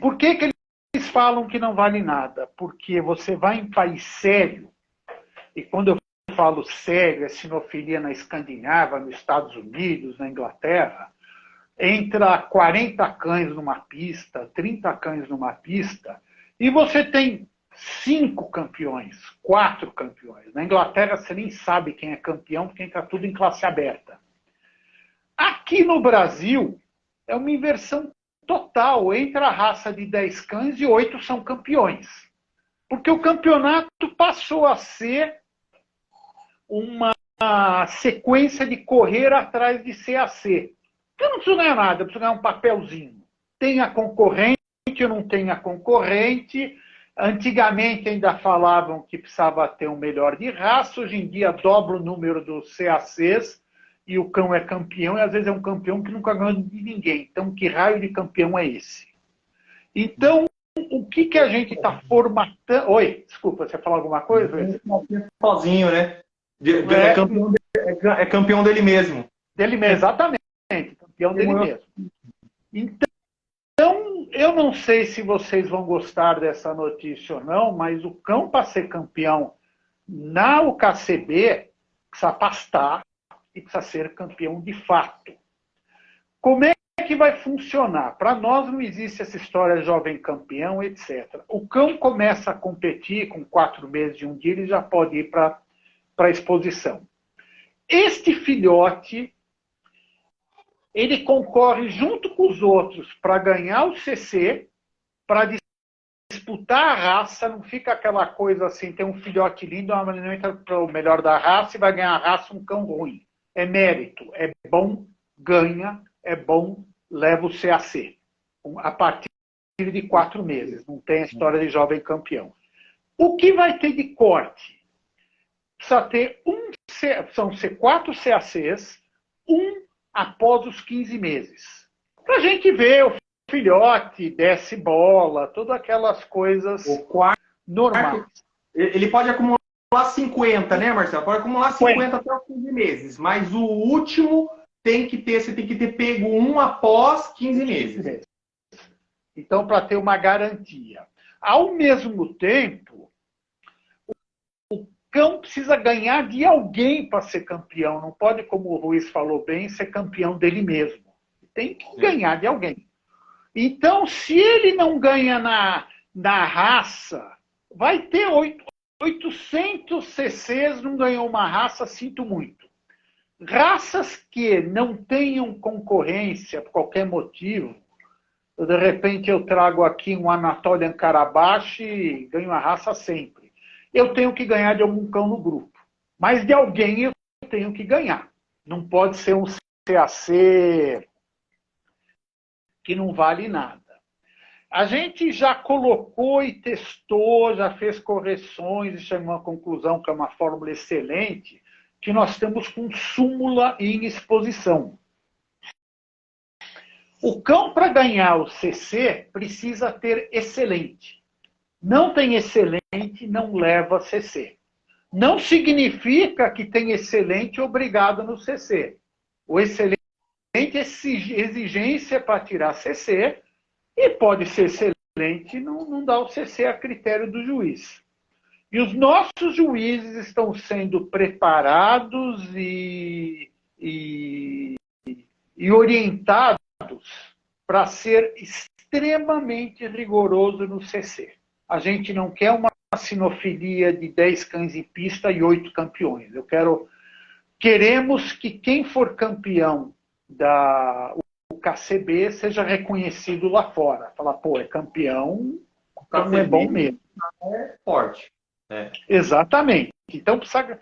Por que eles falam que não vale nada? Porque você vai em país sério, e quando eu falo sério, é sinofilia na Escandinávia, nos Estados Unidos, na Inglaterra, entra 40 cães numa pista, 30 cães numa pista, e você tem 5 campeões, 4 campeões. Na Inglaterra você nem sabe quem é campeão, porque entra tudo em classe aberta. Aqui no Brasil, é uma inversão total. Entra a raça de 10 cães e 8 são campeões. Porque o campeonato passou a ser uma sequência de correr atrás de CAC. Eu não preciso ganhar nada, eu preciso ganhar um papelzinho. Tem a concorrente, eu não tenho a concorrente. Antigamente ainda falavam que precisava ter um melhor de raça, hoje em dia dobra o número dos CACs e o cão é campeão, e às vezes é um campeão que nunca ganhou de ninguém. Então, que raio de campeão é esse? Então, o que a gente está formatando... Oi, desculpa, você falou alguma coisa? Sozinho, né? É campeão dele mesmo. Dele mesmo, exatamente. Campeão dele mesmo. Então, eu não sei se vocês vão gostar dessa notícia ou não, mas o cão, para ser campeão na UKCB, precisa pastar e precisa ser campeão de fato. Como é que vai funcionar? Para nós não existe essa história de jovem campeão, etc. O cão começa a competir com 4 meses e um dia, ele já pode ir para a exposição. Este filhote, ele concorre junto com os outros para ganhar o CC, para disputar a raça, não fica aquela coisa assim, tem um filhote lindo, mas não entra para o melhor da raça e vai ganhar a raça um cão ruim. é mérito. É bom, ganha, é bom, leva o CAC. A partir de 4 meses. Não tem a história de jovem campeão. O que vai ter de corte? Precisa ter são ser 4 CACs, após os 15 meses. Para a gente ver o filhote, desce bola, todas aquelas coisas normais. Ele pode acumular 50, né, Marcelo? Pode acumular 50 até os 15 meses. Mas o último você tem que ter pego um após 15 meses. Então, para ter uma garantia. Ao mesmo tempo, o cão precisa ganhar de alguém para ser campeão. Não pode, como o Ruiz falou bem, ser campeão dele mesmo. Tem que ganhar de alguém. Então, se ele não ganha na raça, vai ter 800 CCs, não ganhou uma raça, sinto muito. Raças que não tenham concorrência por qualquer motivo, de repente eu trago aqui um Anatolian Karabash e ganho a raça sempre. Eu tenho que ganhar de algum cão no grupo. Mas de alguém eu tenho que ganhar. Não pode ser um CAC que não vale nada. A gente já colocou e testou, já fez correções e chegou a uma conclusão que é uma fórmula excelente, que nós estamos com súmula em exposição. O cão, para ganhar o CC, precisa ter excelente. Não tem excelente, não leva CC. Não significa que tem excelente obrigado no CC. O excelente é exigência para tirar CC e pode ser excelente, não dá o CC a critério do juiz. E os nossos juízes estão sendo preparados e orientados para ser extremamente rigoroso no CC. A gente não quer uma sinofilia de 10 cães em pista e 8 campeões. Queremos que quem for campeão o KCB seja reconhecido lá fora. Falar, pô, é campeão, então é bom mesmo. É forte. Exatamente. Então, precisa,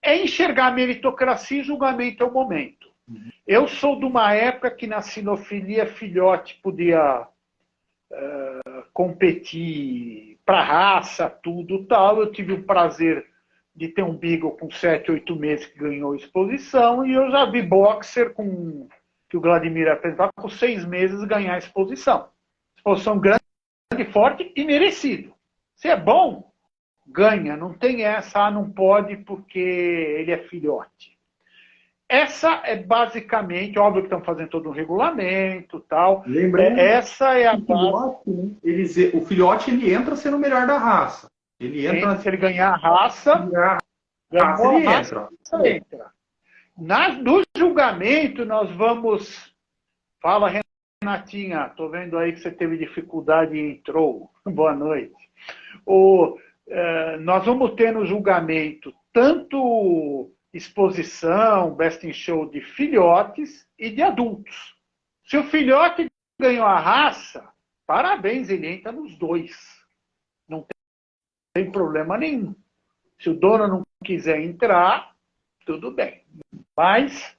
enxergar a meritocracia e julgamento é o momento. Eu sou de uma época que na sinofilia filhote podia competir para raça, tudo tal. Eu tive o prazer de ter um Beagle com 7, 8 meses que ganhou exposição, e eu já vi boxer que o Vladimir apresentava com 6 meses ganhar exposição. Exposição grande, forte e merecido. Se é bom, ganha. Não tem essa, não pode porque ele é filhote. Essa é basicamente, óbvio que estão fazendo todo um regulamento tal. Lembrando, essa é a base. O filhote ele entra sendo o melhor da raça. Ele entra, se ele ganhar a raça, ele entra. No julgamento, nós vamos. Fala, Renatinha, estou vendo aí que você teve dificuldade e entrou. Boa noite. Nós vamos ter no julgamento tanto exposição, best in show de filhotes e de adultos. Se o filhote ganhou a raça, parabéns, ele entra nos dois. Não tem problema nenhum. Se o dono não quiser entrar, tudo bem. Mas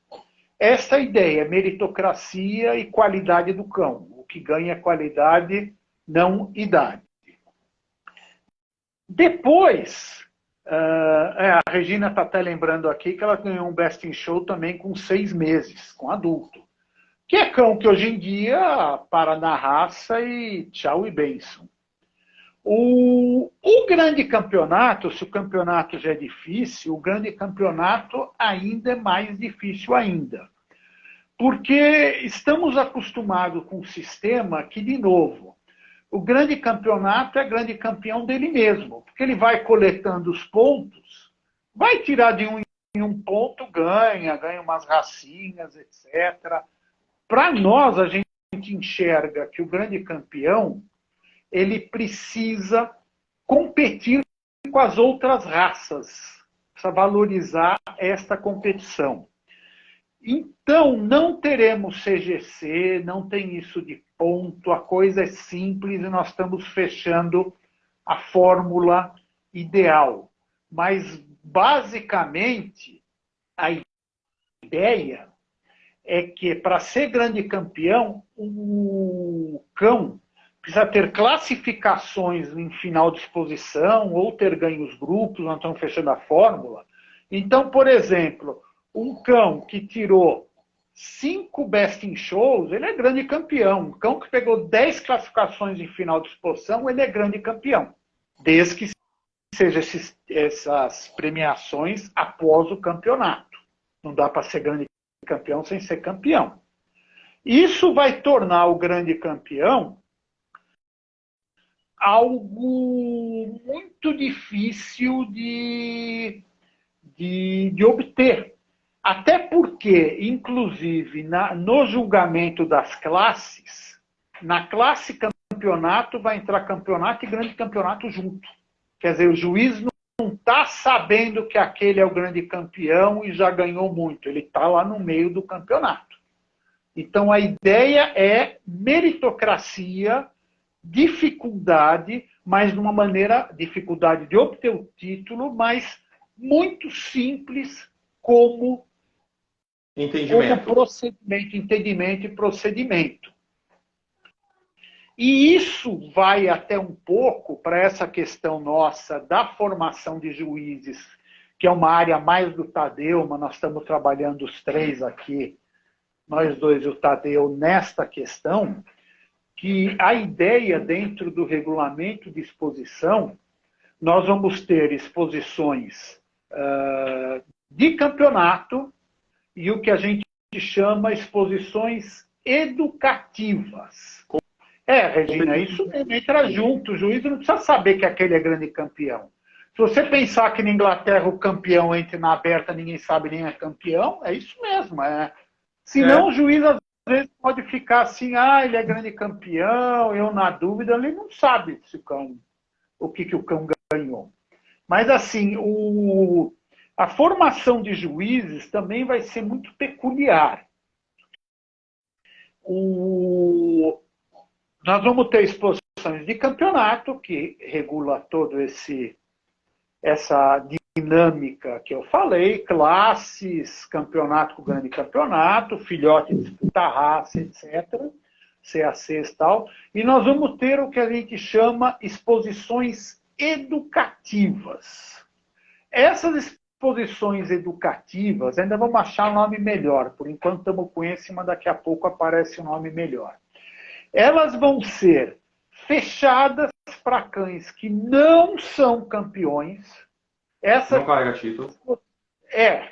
essa ideia, meritocracia e qualidade do cão. O que ganha é qualidade, não idade. Depois, a Regina está até lembrando aqui que ela ganhou um Best in Show também com 6 meses, com adulto. Que é cão que hoje em dia para na raça e tchau e benção. O grande campeonato, se o campeonato já é difícil, o grande campeonato ainda é mais difícil ainda. Porque estamos acostumados com um sistema que, de novo, o grande campeonato é grande campeão dele mesmo, porque ele vai coletando os pontos, vai tirar de um em um ponto, ganha umas racinhas, etc. Para nós, a gente enxerga que o grande campeão ele precisa competir com as outras raças, precisa valorizar esta competição. Então, não teremos CGC, não tem isso de ponto, a coisa é simples e nós estamos fechando a fórmula ideal. Mas, basicamente, a ideia é que, para ser grande campeão, o cão precisa ter classificações em final de exposição ou ter ganho os grupos, nós estamos fechando a fórmula. Então, por exemplo, um cão que tirou 5 best in shows, ele é grande campeão. Um cão que pegou 10 classificações em final de exposição, ele é grande campeão. Desde que sejam essas premiações após o campeonato. Não dá para ser grande campeão sem ser campeão. Isso vai tornar o grande campeão algo muito difícil de obter. Até porque, inclusive, no julgamento das classes, na classe campeonato vai entrar campeonato e grande campeonato junto. Quer dizer, o juiz não está sabendo que aquele é o grande campeão e já ganhou muito. Ele está lá no meio do campeonato. Então, a ideia é meritocracia, dificuldade, mas de uma maneira, dificuldade de obter o título, mas muito simples como procedimento, entendimento e procedimento. E isso vai até um pouco para essa questão nossa da formação de juízes, que é uma área mais do Tadeu, mas nós estamos trabalhando os três aqui, nós dois e o Tadeu, nesta questão, que a ideia dentro do regulamento de exposição, nós vamos ter exposições de campeonato e o que a gente chama exposições educativas. Regina, isso entra junto. O juiz não precisa saber que aquele é grande campeão. Se você pensar que na Inglaterra o campeão entra na aberta, ninguém sabe nem é campeão, é isso mesmo. Senão o juiz às vezes pode ficar assim, ele é grande campeão, eu na dúvida, ele não sabe se o que o cão ganhou. Mas assim, a formação de juízes também vai ser muito peculiar. Nós vamos ter exposições de campeonato, que regula todo essa dinâmica que eu falei, classes, campeonato com grande campeonato, filhote disputa raça, etc., CACs e tal. E nós vamos ter o que a gente chama exposições educativas. Essas exposições educativas, ainda vamos achar um nome melhor, por enquanto estamos com esse, mas daqui a pouco aparece um nome melhor. Elas vão ser fechadas para cães que não são campeões. Não carrega título.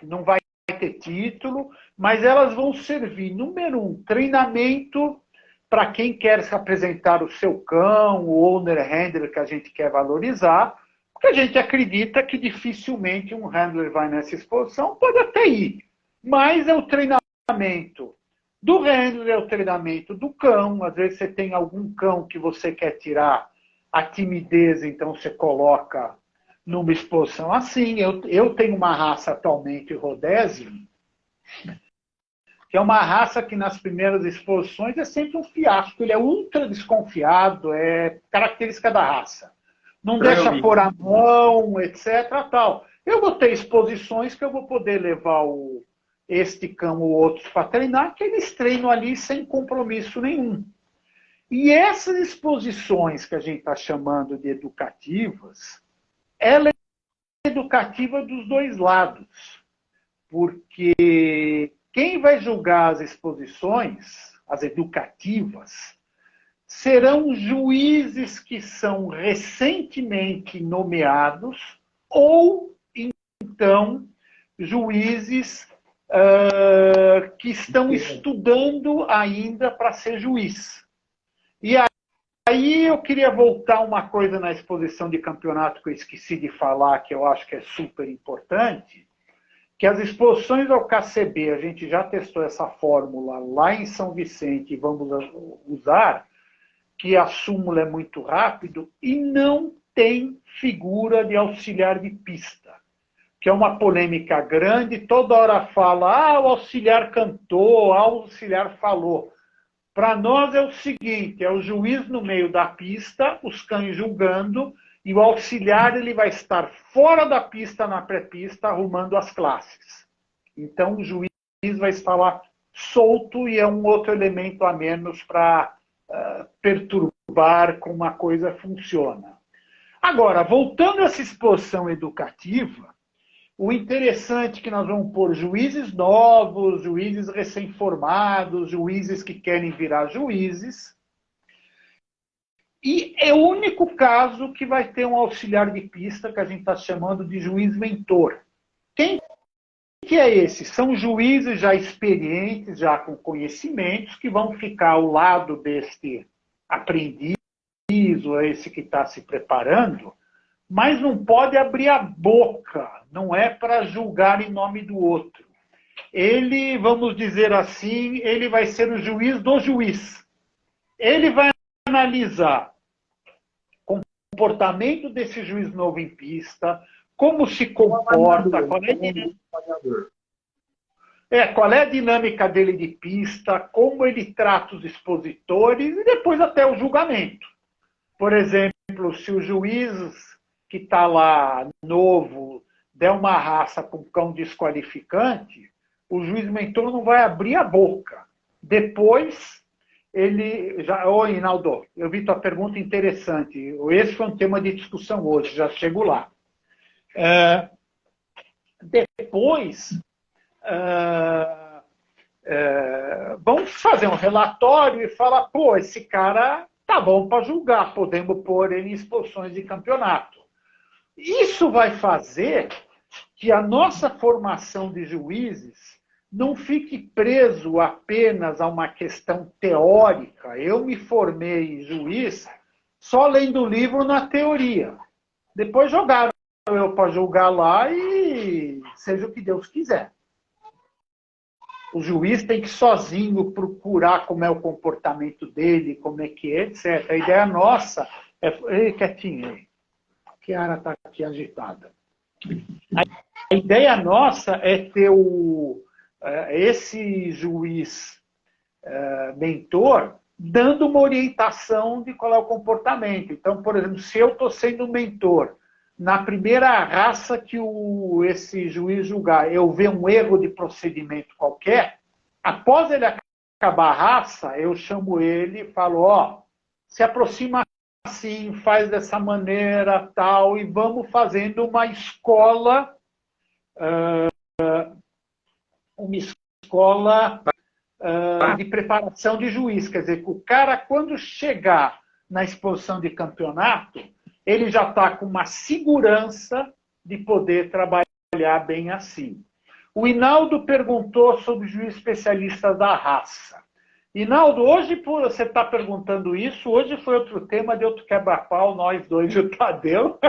Não vai ter título, mas elas vão servir, número 1, treinamento para quem quer se apresentar o seu cão, o owner handler que a gente quer valorizar, porque a gente acredita que dificilmente um handler vai nessa exposição, pode até ir, mas é o treinamento do handler, é o treinamento do cão. Às vezes você tem algum cão que você quer tirar a timidez, então você coloca numa exposição assim. Eu tenho uma raça atualmente, Rhodesian, que é uma raça que nas primeiras exposições é sempre um fiasco. Ele é ultra desconfiado, é característica da raça. Não deixa pôr a mão, etc. Tal. Eu vou ter exposições que eu vou poder levar este cão ou outros para treinar, que eles treinam ali sem compromisso nenhum. E essas exposições que a gente está chamando de educativas, ela é educativa dos dois lados. Porque quem vai julgar as exposições, as educativas, serão juízes que são recentemente nomeados ou, então, juízes que estão estudando ainda para ser juiz. E aí eu queria voltar uma coisa na exposição de campeonato que eu esqueci de falar, que eu acho que é super importante, que as exposições ao KCB, a gente já testou essa fórmula lá em São Vicente e vamos usar, que a súmula é muito rápido e não tem figura de auxiliar de pista, que é uma polêmica grande, toda hora fala, o auxiliar cantou, o auxiliar falou. Para nós é o seguinte, é o juiz no meio da pista, os cães julgando, e o auxiliar ele vai estar fora da pista, na pré-pista, arrumando as classes. Então, o juiz vai estar lá solto e é um outro elemento a menos para perturbar como a coisa funciona. Agora, voltando a essa exposição educativa, o interessante é que nós vamos pôr juízes novos, juízes recém-formados, juízes que querem virar juízes. E é o único caso que vai ter um auxiliar de pista que a gente está chamando de juiz mentor. Quem que é esse? São juízes já experientes, já com conhecimentos, que vão ficar ao lado deste aprendiz ou esse que está se preparando, mas não pode abrir a boca, não é para julgar em nome do outro. Ele, vamos dizer assim, ele vai ser o juiz do juiz. Ele vai analisar o comportamento desse juiz novo em pista, como se comporta, qual é a dinâmica dele de pista, como ele trata os expositores e depois até o julgamento. Por exemplo, se o juiz que está lá novo der uma raça com um cão desqualificante, o juiz mentor não vai abrir a boca. Depois, ele já... Ô, Inaldo, eu vi tua pergunta interessante. Esse foi um tema de discussão hoje, já chego lá. Depois, vamos fazer um relatório e falar, pô, esse cara tá bom para julgar, podemos pôr ele em exposições de campeonato. Isso vai fazer que a nossa formação de juízes não fique preso apenas a uma questão teórica. Eu me formei juiz só lendo o livro na teoria. Depois jogaram eu para julgar lá e seja o que Deus quiser. O juiz tem que sozinho procurar como é o comportamento dele, como é que é, etc. A ideia nossa é... Ei, quietinho aí. A Kiara está aqui agitada. A ideia nossa é ter esse juiz mentor dando uma orientação de qual é o comportamento. Então, por exemplo, se eu estou sendo mentor, na primeira raça que esse juiz julgar, eu ver um erro de procedimento qualquer, após ele acabar a raça, eu chamo ele e falo, ó, se aproxima assim, faz dessa maneira, tal, e vamos fazendo uma escola de preparação de juiz. Quer dizer, o cara, quando chegar na exposição de campeonato, ele já está com uma segurança de poder trabalhar bem assim. O Inaldo perguntou sobre o juiz especialista da raça. Inaldo, hoje você está perguntando isso, hoje foi outro tema de outro quebra-pau, nós dois e o Tadeu,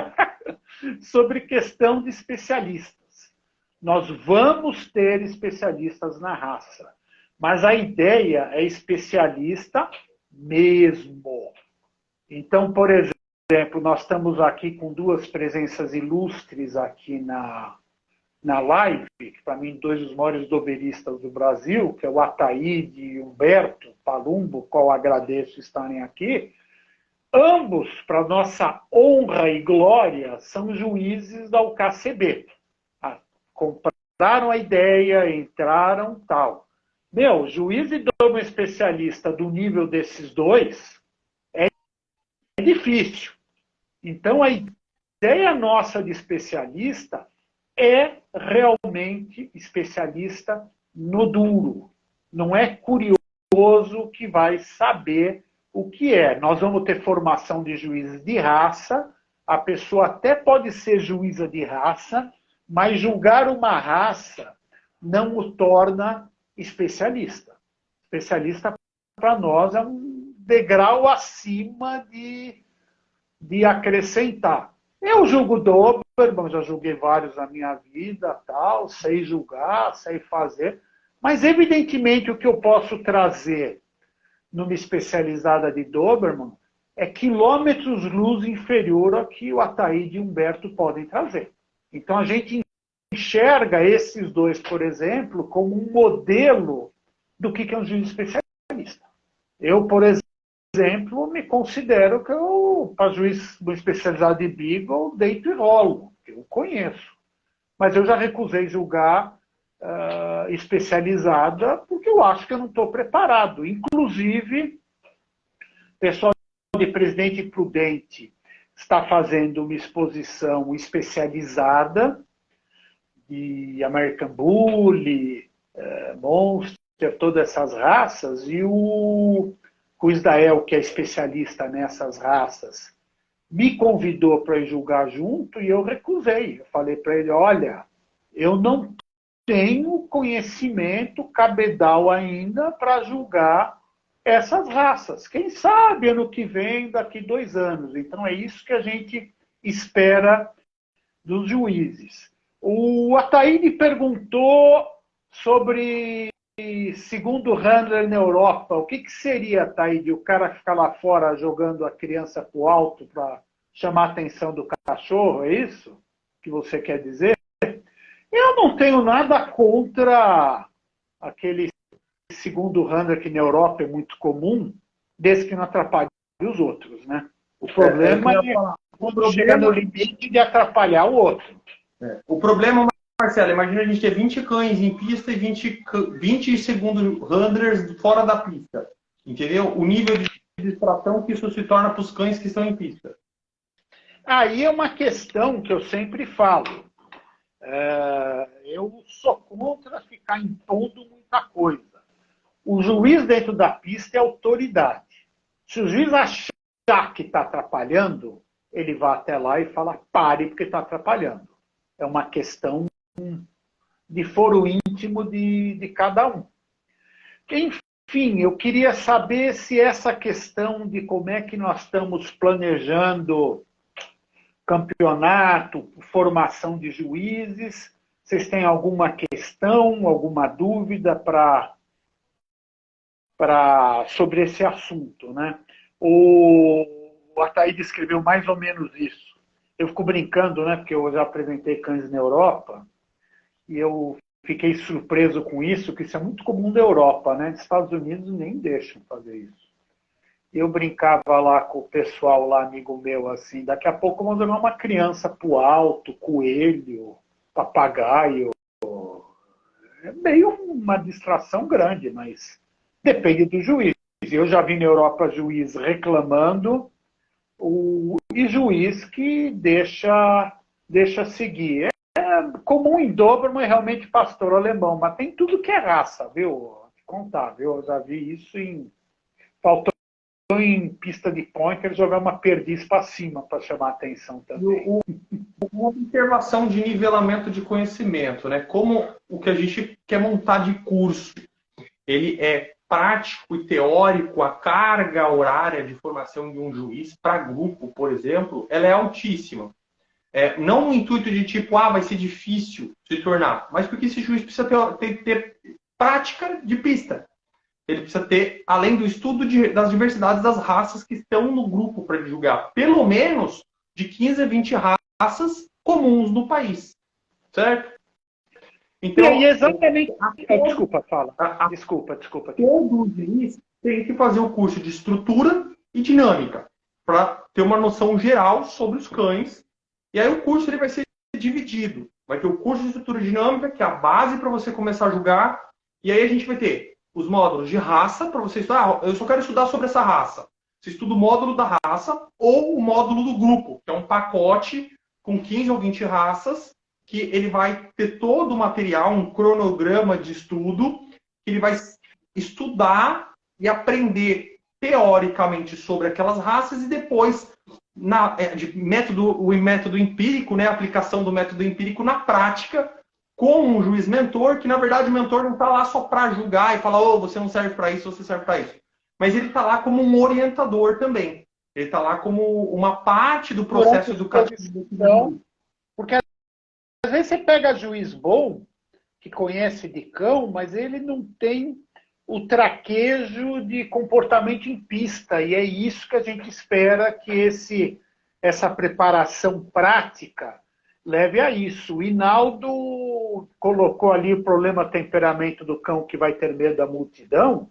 sobre questão de especialistas. Nós vamos ter especialistas na raça, mas a ideia é especialista mesmo. Então, por exemplo, nós estamos aqui com duas presenças ilustres aqui na live, que para mim, dois dos maiores doberistas do Brasil, que é o Ataíde e Humberto Palumbo, qual agradeço estarem aqui. Ambos, para nossa honra e glória, são juízes da UKCB. Compraram a ideia, entraram, tal. Meu, juiz e dono especialista do nível desses dois é difícil. Então, a ideia nossa de especialista é realmente especialista no duro. Não é curioso que vai saber o que é. Nós vamos ter formação de juízes de raça, a pessoa até pode ser juíza de raça, mas julgar uma raça não o torna especialista. Especialista, para nós, é um degrau acima de acrescentar. Eu julgo Doberman, já julguei vários na minha vida, tal, sei julgar, sei fazer, mas evidentemente o que eu posso trazer numa especializada de Doberman é quilômetros-luz inferior ao que o Ataíde e o Humberto podem trazer. Então a gente enxerga esses dois, por exemplo, como um modelo do que é um juiz especialista. Eu, por exemplo, me considero que eu, para juiz especializado de Beagle, deito e rolo, eu conheço. Mas eu já recusei julgar especializada, porque eu acho que eu não estou preparado. Inclusive, o pessoal de Presidente Prudente está fazendo uma exposição especializada de American Bully, Monster, todas essas raças, e o Isdael, que é especialista nessas raças, me convidou para ir julgar junto e eu recusei. Eu falei para ele, olha, eu não tenho conhecimento cabedal ainda para julgar essas raças. Quem sabe ano que vem, daqui 2 anos. Então é isso que a gente espera dos juízes. O Ataíde perguntou sobre segundo handler na Europa. O que seria, Ataíde, o cara ficar lá fora jogando a criança para o alto para chamar a atenção do cachorro? É isso que você quer dizer? Eu não tenho nada contra aquele segundo handler que na Europa é muito comum, desde que não atrapalhe os outros, né? O problema é quando chega no limite de atrapalhar o outro. O problema, Marcelo, imagina a gente ter 20 cães em pista e 20 segundo handlers fora da pista. Entendeu? O nível de distração que isso se torna para os cães que estão em pista. Aí é uma questão que eu sempre falo. Eu sou contra ficar impondo muita coisa. O juiz dentro da pista é autoridade. Se o juiz achar que está atrapalhando, ele vai até lá e fala, pare, porque está atrapalhando. É uma questão de foro íntimo de cada um. Enfim, eu queria saber se essa questão de como é que nós estamos planejando campeonato, formação de juízes, vocês têm alguma questão, alguma dúvida sobre esse assunto, né? O Ataíde escreveu mais ou menos isso. Eu fico brincando, né? Porque eu já apresentei cães na Europa e eu fiquei surpreso com isso, que isso é muito comum na Europa, né? Nos Estados Unidos nem deixam fazer isso. Eu brincava lá com o pessoal lá, amigo meu, assim, daqui a pouco vamos jogar uma criança pro alto, coelho, papagaio. É meio uma distração grande, mas depende do juiz. Eu já vi na Europa juiz reclamando e juiz que deixa seguir. É comum em Doberman, realmente pastor alemão, mas tem tudo que é raça, viu? Vou te contar, viu? Eu já vi isso faltou em pista de pointer jogar uma perdiz para cima para chamar a atenção também. Uma observação de nivelamento de conhecimento, né? Como o que a gente quer montar de curso, ele é prático e teórico, a carga horária de formação de um juiz para grupo, por exemplo, ela é altíssima. Não no intuito de tipo, vai ser difícil se tornar, mas porque esse juiz precisa ter prática de pista. Ele precisa ter, além do estudo das diversidades das raças que estão no grupo para ele julgar, pelo menos de 15 a 20 raças comuns no país. Certo? Então, e aí exatamente... Desculpa, fala. Desculpa. Todo juiz tem que fazer o curso de estrutura e dinâmica para ter uma noção geral sobre os cães. E aí o curso ele vai ser dividido. Vai ter o curso de estrutura e dinâmica, que é a base para você começar a julgar. E aí a gente vai ter os módulos de raça, para você estudar. Eu só quero estudar sobre essa raça. Você estuda o módulo da raça ou o módulo do grupo, que é um pacote com 15 ou 20 raças, que ele vai ter todo o material, um cronograma de estudo, que ele vai estudar e aprender teoricamente sobre aquelas raças e depois o método empírico, né, a aplicação do método empírico na prática com um juiz mentor, que na verdade o mentor não está lá só para julgar e falar, você não serve para isso, você serve para isso. Mas ele está lá como um orientador também. Ele está lá como uma parte do processo educativo. Porque às vezes você pega juiz bom, que conhece de cão, mas ele não tem o traquejo de comportamento em pista. E é isso que a gente espera que essa preparação prática leve a isso. O Hinaldo colocou ali o problema temperamento do cão que vai ter medo da multidão.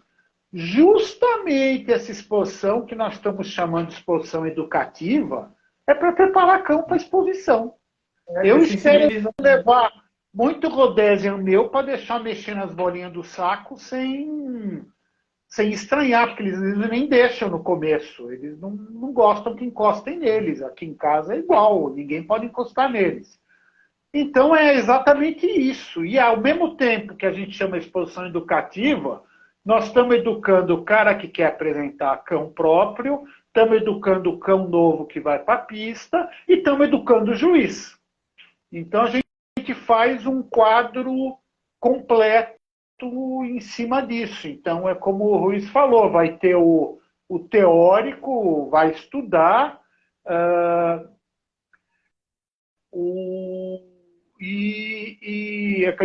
Justamente essa exposição, que nós estamos chamando de exposição educativa, é para preparar cão para exposição. Eu espero levar muito Rhodesian meu para deixar mexer nas bolinhas do saco sem estranhar, porque eles nem deixam no começo. Eles não gostam que encostem neles. Aqui em casa é igual, ninguém pode encostar neles. Então é exatamente isso. E ao mesmo tempo que a gente chama de exposição educativa, nós estamos educando o cara que quer apresentar cão próprio, estamos educando o cão novo que vai para a pista e estamos educando o juiz. Então a gente faz um quadro completo em cima disso. Então é como o Ruiz falou, vai ter o teórico, vai estudar,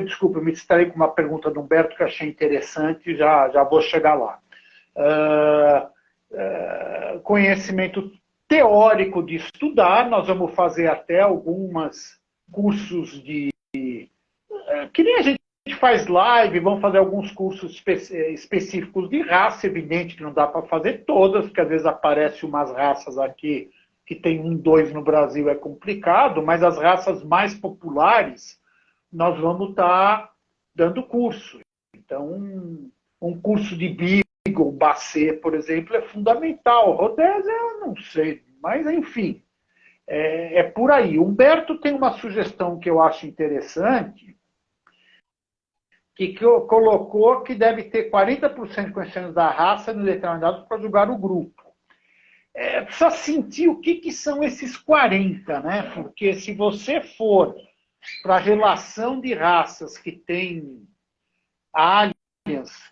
desculpa, eu me distraí com uma pergunta do Humberto que achei interessante, já vou chegar lá. Conhecimento teórico de estudar, nós vamos fazer até alguns cursos que nem a gente faz live, vamos fazer alguns cursos específicos de raça, evidente que não dá para fazer todas, porque às vezes aparecem umas raças aqui que tem 1, 2 no Brasil, é complicado, mas as raças mais populares, nós vamos estar dando curso. Então, um curso de Beagle, Basset, por exemplo, é fundamental. Rhodésia, eu não sei, mas enfim, é por aí. Humberto tem uma sugestão que eu acho interessante, que colocou que deve ter 40% de conhecimento da raça no determinado para julgar o grupo. Precisa sentir o que são esses 40, né? Porque se você for para a relação de raças que tem áreas,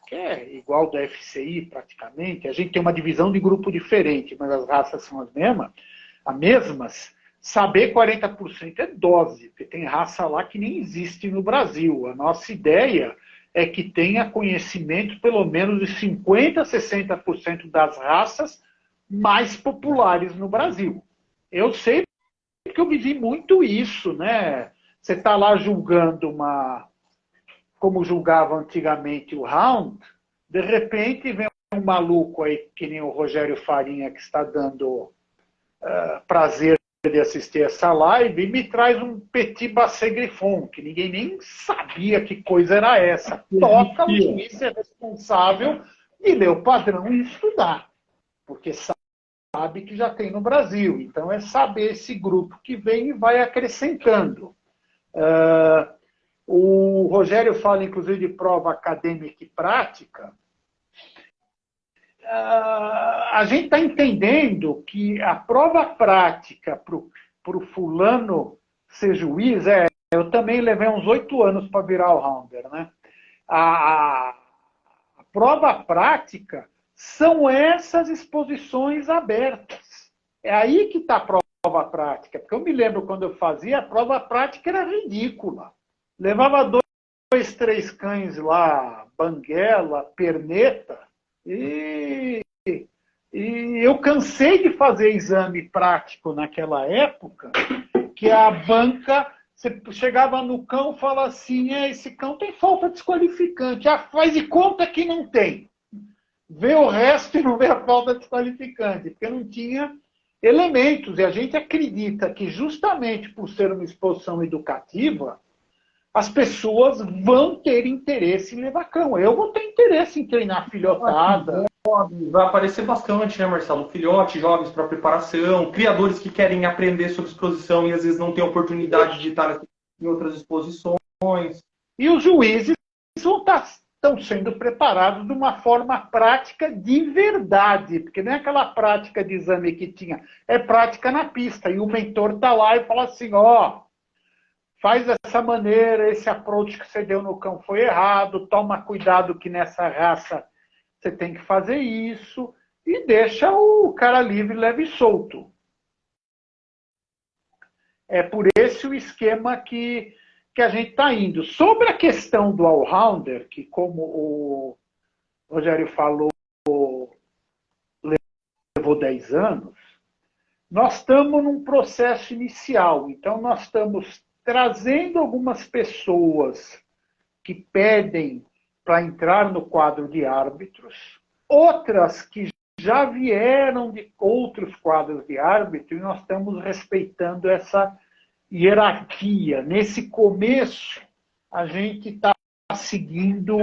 que é igual da FCI praticamente, a gente tem uma divisão de grupo diferente, mas as raças são as mesmas, saber 40% é dose, porque tem raça lá que nem existe no Brasil. A nossa ideia é que tenha conhecimento pelo menos de 50% a 60% das raças mais populares no Brasil. Eu sei que eu vivi muito isso, né? Você está lá julgando como julgava antigamente o Hound, de repente vem um maluco aí, que nem o Rogério Farinha, que está dando prazer de assistir essa live, e me traz um Petit Basset Griffon, que ninguém nem sabia que coisa era essa. Toca, o juiz é responsável de ler o padrão e estudar, porque sabe que já tem no Brasil. Então é saber esse grupo que vem e vai acrescentando. O Rogério fala, inclusive, de prova acadêmica e prática. A gente está entendendo que a prova prática para o fulano ser juiz, eu também levei uns 8 anos para virar o Rounder, né? A prova prática são essas exposições abertas. É aí que está a prova prática. Porque eu me lembro quando eu fazia, a prova prática era ridícula. Levava 2, 3 cães lá, banguela, perneta, e eu cansei de fazer exame prático naquela época, que a banca, você chegava no cão e falava assim, esse cão tem falta desqualificante. Faz de conta que não tem. Vê o resto e não vê a falta desqualificante, porque não tinha elementos. E a gente acredita que justamente por ser uma exposição educativa, as pessoas vão ter interesse em levar cão. Eu vou ter interesse em treinar filhotada. Vai aparecer bastante, né, Marcelo? Filhote, jovens para preparação, criadores que querem aprender sobre exposição e às vezes não têm oportunidade de estar em outras exposições. E os juízes estão sendo preparados de uma forma prática de verdade, porque não é aquela prática de exame que tinha, é prática na pista. E o mentor está lá e fala assim, faz dessa maneira, esse approach que você deu no cão foi errado, toma cuidado que nessa raça você tem que fazer isso, e deixa o cara livre, leve e solto. É por esse o esquema que a gente está indo. Sobre a questão do all-rounder, que como o Rogério falou, levou 10 anos, nós estamos num processo inicial. Então, nós estamos trazendo algumas pessoas que pedem para entrar no quadro de árbitros, outras que já vieram de outros quadros de árbitro, e nós estamos respeitando essa hierarquia. Nesse começo, a gente está seguindo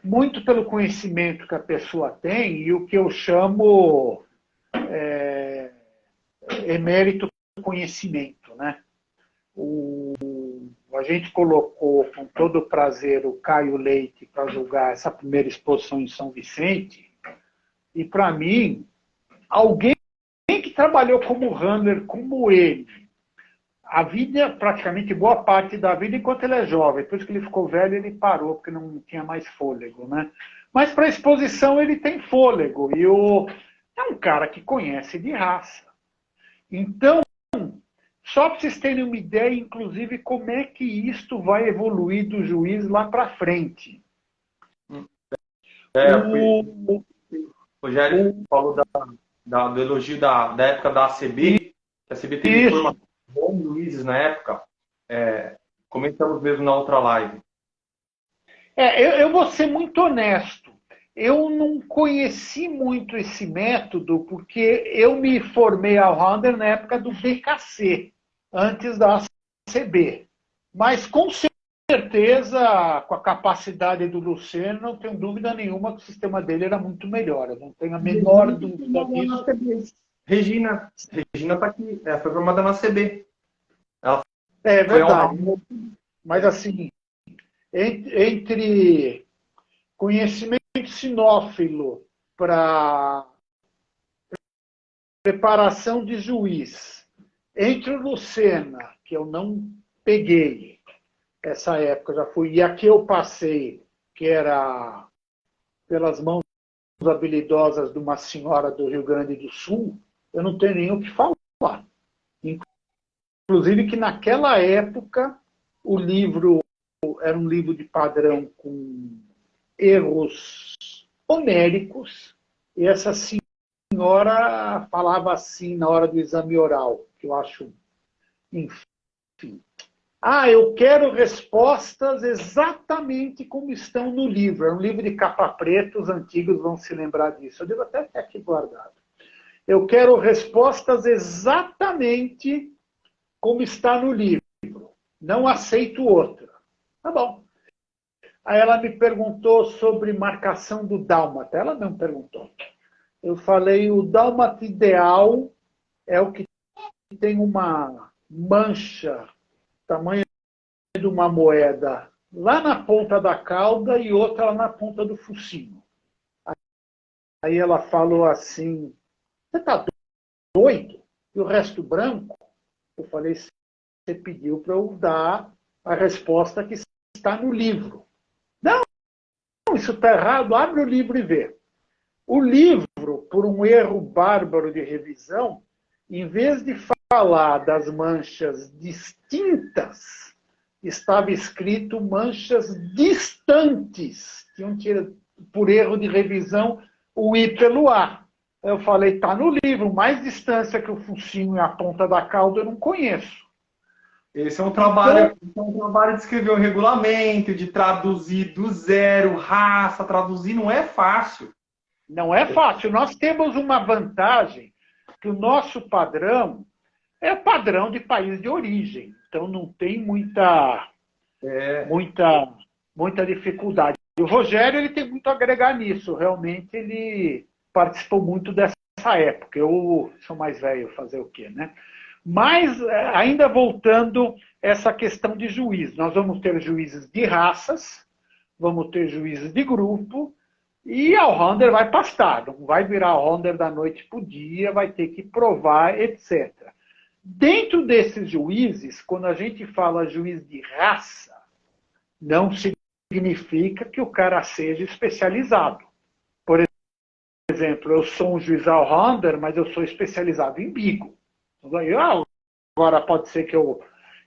muito pelo conhecimento que a pessoa tem e o que eu chamo emérito conhecimento, né? A gente colocou com todo prazer o Caio Leite para julgar essa primeira exposição em São Vicente, e para mim, alguém que trabalhou como runner como ele, a vida, praticamente boa parte da vida, enquanto ele é jovem. Depois que ele ficou velho, ele parou, porque não tinha mais fôlego, né? Mas para a exposição ele tem fôlego. E é um cara que conhece de raça. Então, só para vocês terem uma ideia, inclusive, como é que isto vai evoluir do juiz lá para frente. O Rogério falou do elogio da época da ACB, que a ACB teve formação de bons juízes na época. Comentamos mesmo na outra live. Eu vou ser muito honesto. Eu não conheci muito esse método, porque eu me formei ao Hunter na época do BKC, antes da ACB. Mas, com certeza, com a capacidade do Luceno, não tenho dúvida nenhuma que o sistema dele era muito melhor. Eu não tenho a menor dúvida disso. Regina está aqui, foi formada na ACB. É verdade. Mas, assim, entre conhecimento sinófilo para preparação de juiz, entre o Lucena, que eu não peguei essa época, já fui, e aqui eu passei, que era pelas mãos habilidosas de uma senhora do Rio Grande do Sul, eu não tenho nem o que falar. Inclusive que naquela época o livro era um livro de padrão com erros homéricos, e essa senhora falava assim na hora do exame oral, que eu acho, enfim. Eu quero respostas exatamente como estão no livro. É um livro de capa preta, os antigos vão se lembrar disso. Eu devo até ter aqui guardado. Eu quero respostas exatamente como está no livro. Não aceito outra. Tá bom. Aí ela me perguntou sobre marcação do dálmata. Ela não perguntou. Eu falei, o dálmata ideal é o que tem uma mancha, tamanho de uma moeda, lá na ponta da cauda e outra lá na ponta do focinho. Aí ela falou assim, você está doido? E o resto branco? Eu falei, você pediu para eu dar a resposta que está no livro. Não, isso está errado, abre o livro e vê. O livro, por um erro bárbaro de revisão, em vez de falar das manchas distintas, estava escrito manchas distantes. Tinham tirado, por erro de revisão, o I pelo A. Eu falei, está no livro, mais distância que o focinho e a ponta da cauda eu não conheço. Esse é um trabalho, de escrever um regulamento, de traduzir do zero, raça, traduzir não é fácil. Não é fácil. Nós temos uma vantagem, que o nosso padrão é padrão de país de origem. Então não tem muita dificuldade. O Rogério ele tem muito a agregar nisso. Realmente ele participou muito dessa época. Eu sou mais velho, fazer o quê, né? Mas, ainda voltando essa questão de juiz, nós vamos ter juízes de raças, vamos ter juízes de grupo, e a Honda vai pastar, não vai virar Honda da noite para o dia, vai ter que provar, etc. Dentro desses juízes, quando a gente fala juiz de raça, não significa que o cara seja especializado. Por exemplo, eu sou um juiz ao Honda, mas eu sou especializado em bico. Agora pode ser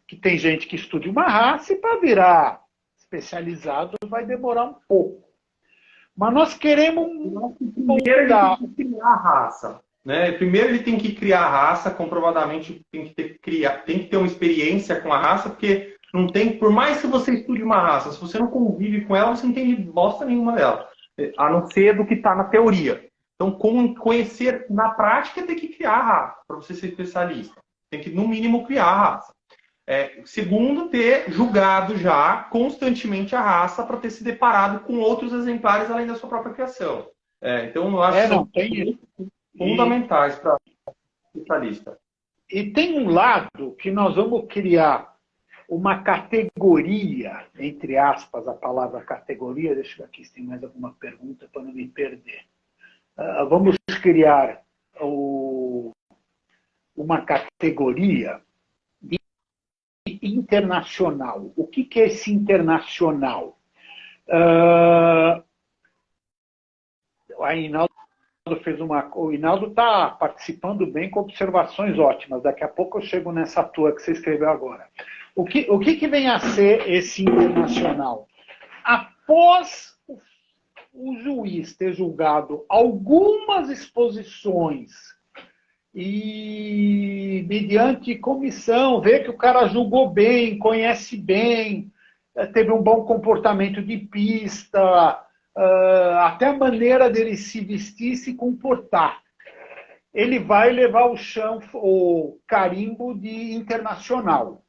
que tem gente que estude uma raça e para virar especializado vai demorar um pouco. Mas nós queremos primeiro ele tem que criar a raça. Né? Primeiro ele tem que criar a raça, comprovadamente tem que ter uma experiência com a raça, porque não tem, por mais que você estude uma raça, se você não convive com ela, você não entende bosta nenhuma dela. A não ser do que está na teoria. Então, conhecer na prática, tem que criar a raça para você ser especialista. Tem que, no mínimo, criar a raça. Segundo, ter julgado já constantemente a raça para ter se deparado com outros exemplares além da sua própria criação. Então, eu acho que não, são tem isso. fundamentais para o especialista. E tem um lado que nós vamos criar uma categoria, entre aspas, a palavra categoria, deixa eu ver aqui se tem mais alguma pergunta para não me perder. Vamos criar uma categoria internacional. O que é esse internacional? O Hinaldo está participando bem com observações ótimas. Daqui a pouco eu chego nessa tua que você escreveu agora. O que vem a ser esse internacional? Após o juiz ter julgado algumas exposições e, mediante comissão, ver que o cara julgou bem, conhece bem, teve um bom comportamento de pista, até a maneira dele se vestir e se comportar. Ele vai levar o carimbo de internacional.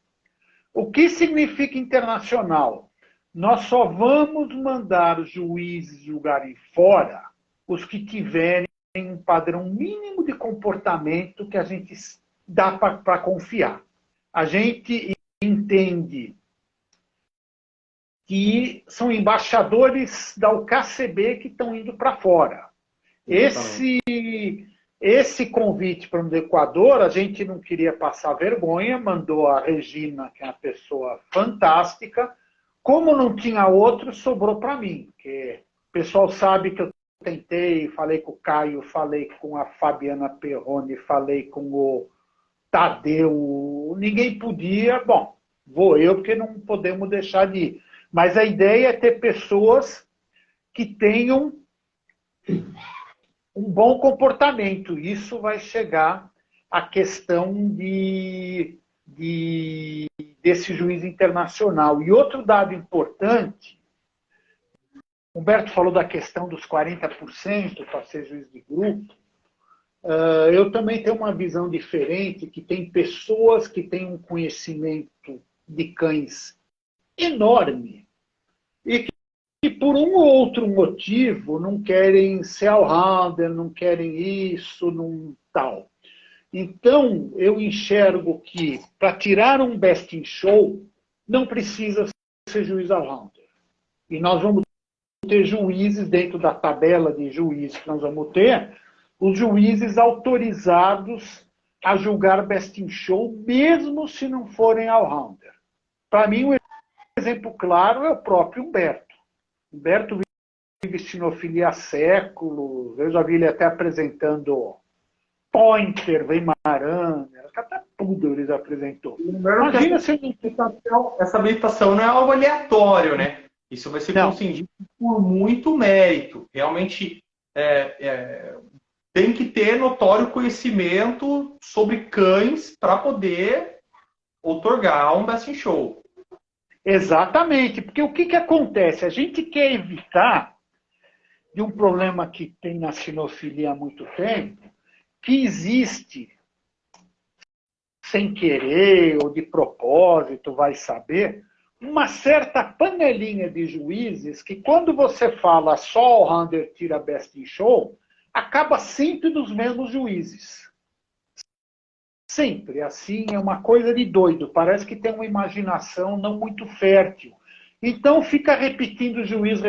O que significa internacional? Nós só vamos mandar os juízes julgarem fora os que tiverem um padrão mínimo de comportamento que a gente dá para confiar. A gente entende que são embaixadores da UKCB que estão indo para fora. Esse convite para o Equador, a gente não queria passar vergonha, mandou a Regina, que é uma pessoa fantástica. Como não tinha outro, sobrou para mim. Porque o pessoal sabe que eu tentei, falei com o Caio, falei com a Fabiana Perrone, falei com o Tadeu, ninguém podia. Bom, vou eu, porque não podemos deixar de ir. Mas a ideia é ter pessoas que tenham um bom comportamento. Isso vai chegar à questão desse juiz internacional. E outro dado importante, Humberto falou da questão dos 40% para ser juiz de grupo. Eu também tenho uma visão diferente, que tem pessoas que têm um conhecimento de cães enorme e que por um ou outro motivo não querem ser all-rounder, não querem isso, não tal. Então, eu enxergo que para tirar um best in show não precisa ser juiz all-rounder. E nós vamos ter juízes dentro da tabela de juízes que nós vamos ter, os juízes autorizados a julgar best in show, mesmo se não forem all-rounder. Para mim, um exemplo claro é o próprio Humberto. Humberto vive sinofilia há séculos, eu já vi ele até apresentando Pointer, Weimaraner, até Poodle ele apresentou. Imagina se essa habilitação não é algo aleatório, né? Isso vai ser concedido por muito mérito. Realmente tem que ter notório conhecimento sobre cães para poder outorgar um Best in Show. Exatamente, porque o que acontece? A gente quer evitar de um problema que tem na sinofilia há muito tempo, que existe, sem querer ou de propósito, vai saber, uma certa panelinha de juízes que quando você fala só o Hunter tira Best in Show, acaba sempre dos mesmos juízes. Sempre. Assim, é uma coisa de doido. Parece que tem uma imaginação não muito fértil. Então, fica repetindo juiz,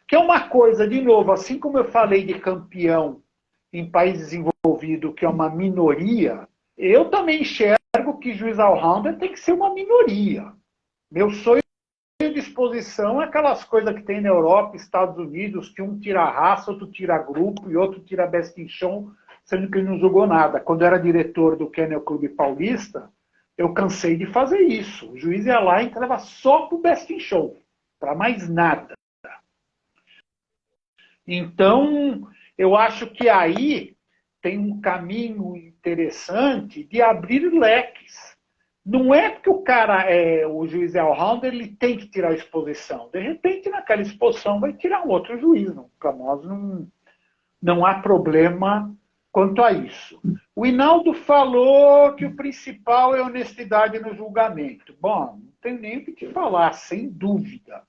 que é uma coisa, de novo, assim como eu falei de campeão em país desenvolvido, que é uma minoria, eu também enxergo que juiz all-rounder tem que ser uma minoria. Meu sonho de exposição é aquelas coisas que tem na Europa, Estados Unidos, que um tira raça, outro tira grupo e outro tira best in show, sendo que ele não jogou nada. Quando eu era diretor do Kennel Clube Paulista, eu cansei de fazer isso. O juiz ia lá e entrava só pro best in show, para mais nada. Então, eu acho que aí tem um caminho interessante de abrir leques. Não é porque o cara o juiz é all-rounder, ele tem que tirar a exposição. De repente, naquela exposição, vai tirar um outro juiz. Para nós não há problema quanto a isso. O Hinaldo falou que o principal é honestidade no julgamento. Bom, não tenho nem o que te falar, sem dúvida.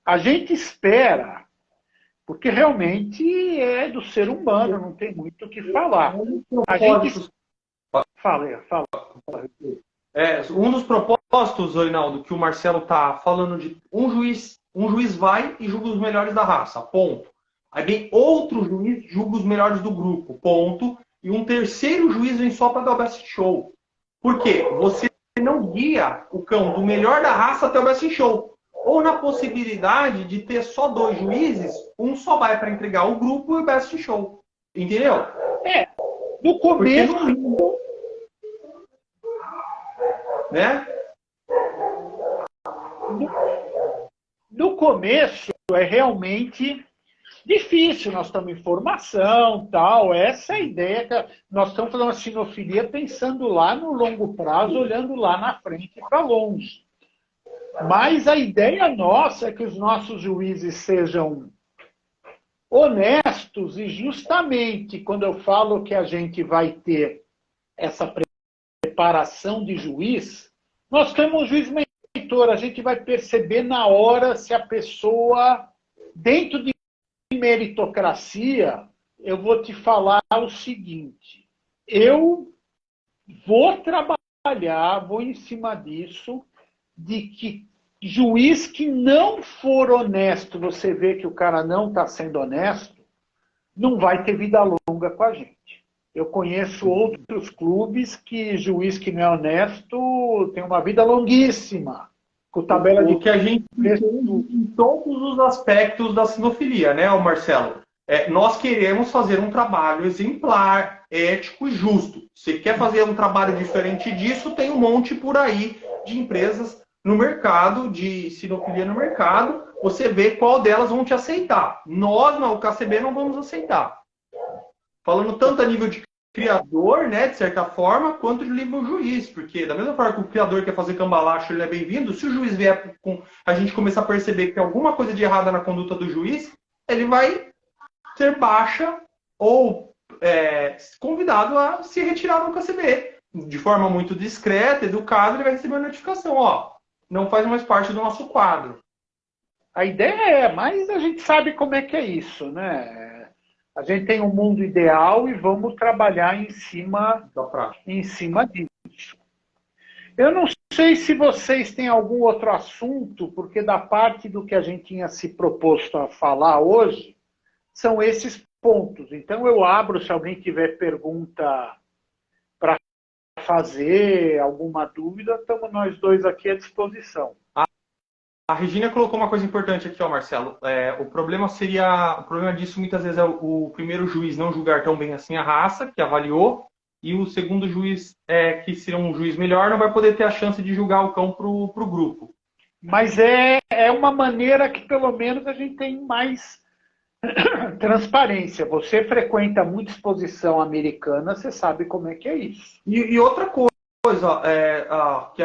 A gente espera, porque realmente é do ser humano, não tem muito o que falar. A gente... Fala. Um dos propósitos, Reinaldo, que o Marcelo está falando de um juiz vai e julga os melhores da raça, ponto. Aí vem outro juiz e julga os melhores do grupo, ponto. E um terceiro juiz vem só para dar o best show. Por quê? Você não guia o cão do melhor da raça até o best show. Ou na possibilidade de ter só 2 juízes, um só vai para entregar o grupo e o best show. Entendeu? No começo... Né? No começo é realmente difícil, nós estamos em formação, tal, essa é a ideia, que nós estamos fazendo uma sinofilia pensando lá no longo prazo, olhando lá na frente para longe. Mas a ideia nossa é que os nossos juízes sejam honestos e justamente quando eu falo que a gente vai ter essa preparação de juiz, nós temos um juiz mentor, a gente vai perceber na hora se a pessoa, dentro de meritocracia, eu vou te falar o seguinte, eu vou trabalhar, vou em cima disso, de que juiz que não for honesto, você vê que o cara não está sendo honesto, não vai ter vida longa com a gente. Eu conheço outros clubes que juiz que não é honesto tem uma vida longuíssima. Com tabela de... O que a gente vê em todos os aspectos da sinofilia, né, Marcelo? Nós queremos fazer um trabalho exemplar, ético e justo. Se quer fazer um trabalho diferente disso, tem um monte por aí de empresas no mercado, de sinofilia no mercado. Você vê qual delas vão te aceitar. Nós, na UKCB, não vamos aceitar. Falando tanto a nível de criador, né, de certa forma, quanto de nível juiz, porque da mesma forma que o criador quer fazer cambalacho, ele é bem-vindo, se o juiz vier com a gente começar a perceber que tem alguma coisa de errada na conduta do juiz, ele vai ser baixa ou convidado a se retirar do KCB. De forma muito discreta, educada, ele vai receber uma notificação, ó, não faz mais parte do nosso quadro. A ideia mas a gente sabe como é que é isso, né? A gente tem um mundo ideal e vamos trabalhar em cima disso. Eu não sei se vocês têm algum outro assunto, porque da parte do que a gente tinha se proposto a falar hoje, são esses pontos. Então eu abro, se alguém tiver pergunta para fazer, alguma dúvida, estamos nós dois aqui à disposição. A Regina colocou uma coisa importante aqui, ó, Marcelo. O problema disso muitas vezes é o primeiro juiz não julgar tão bem assim a raça, que avaliou, e o segundo juiz, que seria um juiz melhor, não vai poder ter a chance de julgar o cão pro grupo. Mas é uma maneira que pelo menos a gente tem mais transparência. Você frequenta muita exposição americana, você sabe como é que é isso. E outra coisa, que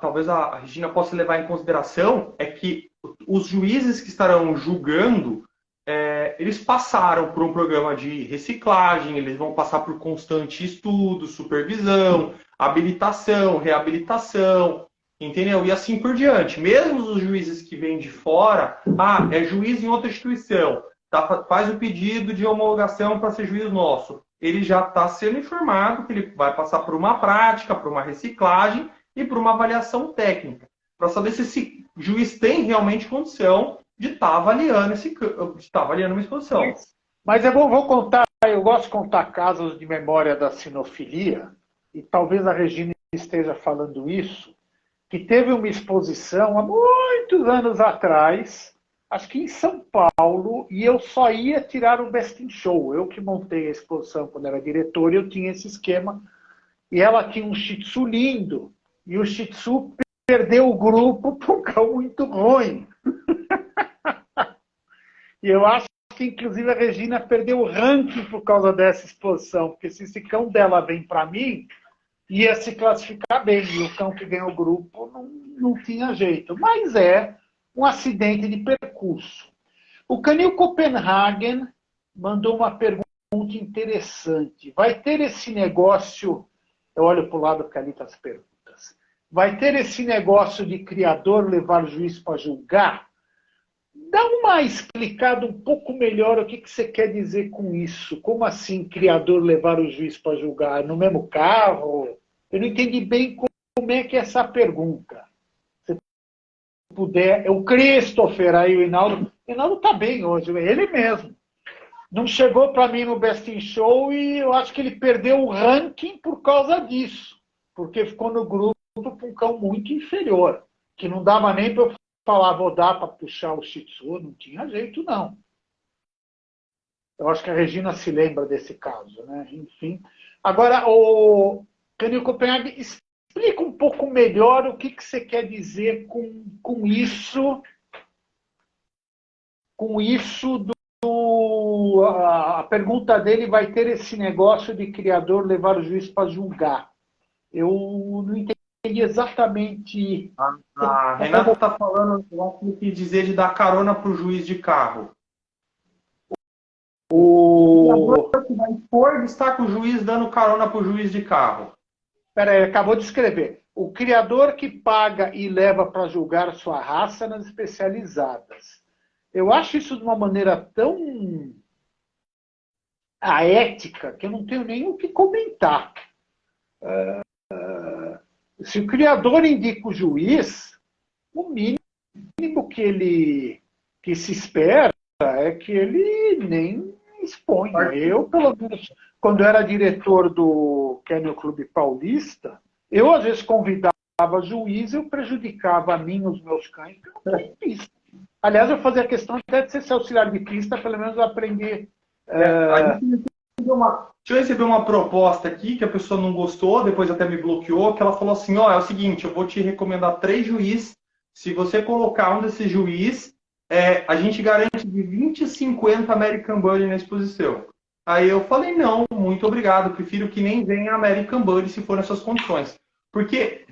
talvez a Regina possa levar em consideração é que os juízes que estarão julgando, eles passaram por um programa de reciclagem, eles vão passar por constante estudo, supervisão, habilitação, reabilitação, entendeu? E assim por diante. Mesmo os juízes que vêm de fora, é juiz em outra instituição, faz o pedido de homologação para ser juiz nosso. Ele já está sendo informado que ele vai passar por uma prática, por uma reciclagem e por uma avaliação técnica, para saber se esse juiz tem realmente condição de estar avaliando uma exposição. Mas eu vou contar, eu gosto de contar casos de memória da sinofilia, e talvez a Regina esteja falando isso, que teve uma exposição há muitos anos atrás, acho que em São Paulo, e eu só ia tirar o Best in Show. Eu que montei a exposição quando era diretor, eu tinha esse esquema. E ela tinha um Shih Tzu lindo. E o Shih Tzu perdeu o grupo por um cão muito ruim. E eu acho que, inclusive, a Regina perdeu o ranking por causa dessa exposição. Porque se esse cão dela vem para mim, ia se classificar bem. E o cão que ganhou o grupo não tinha jeito. Mas um acidente de percurso. O Canil Copenhagen mandou uma pergunta pergunta interessante. Vai ter esse negócio, eu olho para o lado que ali está as perguntas, vai ter esse negócio de criador levar o juiz para julgar? Dá uma explicada um pouco melhor o que você quer dizer com isso. Como assim criador levar o juiz para julgar? No mesmo carro? Eu não entendi bem como é que é essa pergunta. Se puder, o Christopher aí, o Hinaldo. O Hinaldo está bem hoje, ele mesmo. Não chegou para mim no Best in Show e eu acho que ele perdeu o ranking por causa disso. Porque ficou no grupo com um cão muito inferior. Que não dava nem para eu falar, vou dar para puxar o Shih Tzu. Não tinha jeito, não. Eu acho que a Regina se lembra desse caso, né? Enfim. Agora, o Canil Copenhague, explica um pouco melhor o que você quer dizer com isso. Com isso a pergunta dele vai ter esse negócio de criador levar o juiz para julgar. Eu não entendi exatamente. A Renata está falando, eu acho que quis dizer de dar carona para o juiz de carro. O que vai expor destaca o juiz dando carona para o juiz de carro. Espera aí, acabou de escrever. O criador que paga e leva para julgar sua raça nas especializadas. Eu acho isso de uma maneira tão ética que eu não tenho nem o que comentar. Se o criador indica o juiz, o mínimo que se espera é que ele nem exponha. Eu, pelo menos, quando eu era diretor do Kennel Clube Paulista, eu às vezes convidava juiz, eu prejudicava a mim e os meus cães, porque eu não tenho pista. Aliás, eu fazia questão até de ser auxiliar de pista, pelo menos aprender. A gente eu recebi uma proposta aqui que a pessoa não gostou, depois até me bloqueou, que ela falou assim, ó, é o seguinte, eu vou te recomendar 3 juízes, se você colocar um desses juízes, a gente garante de 20 a 50 American Bully na exposição. Aí eu falei, não, muito obrigado, prefiro que nem venha American Bully se for nessas condições. Porque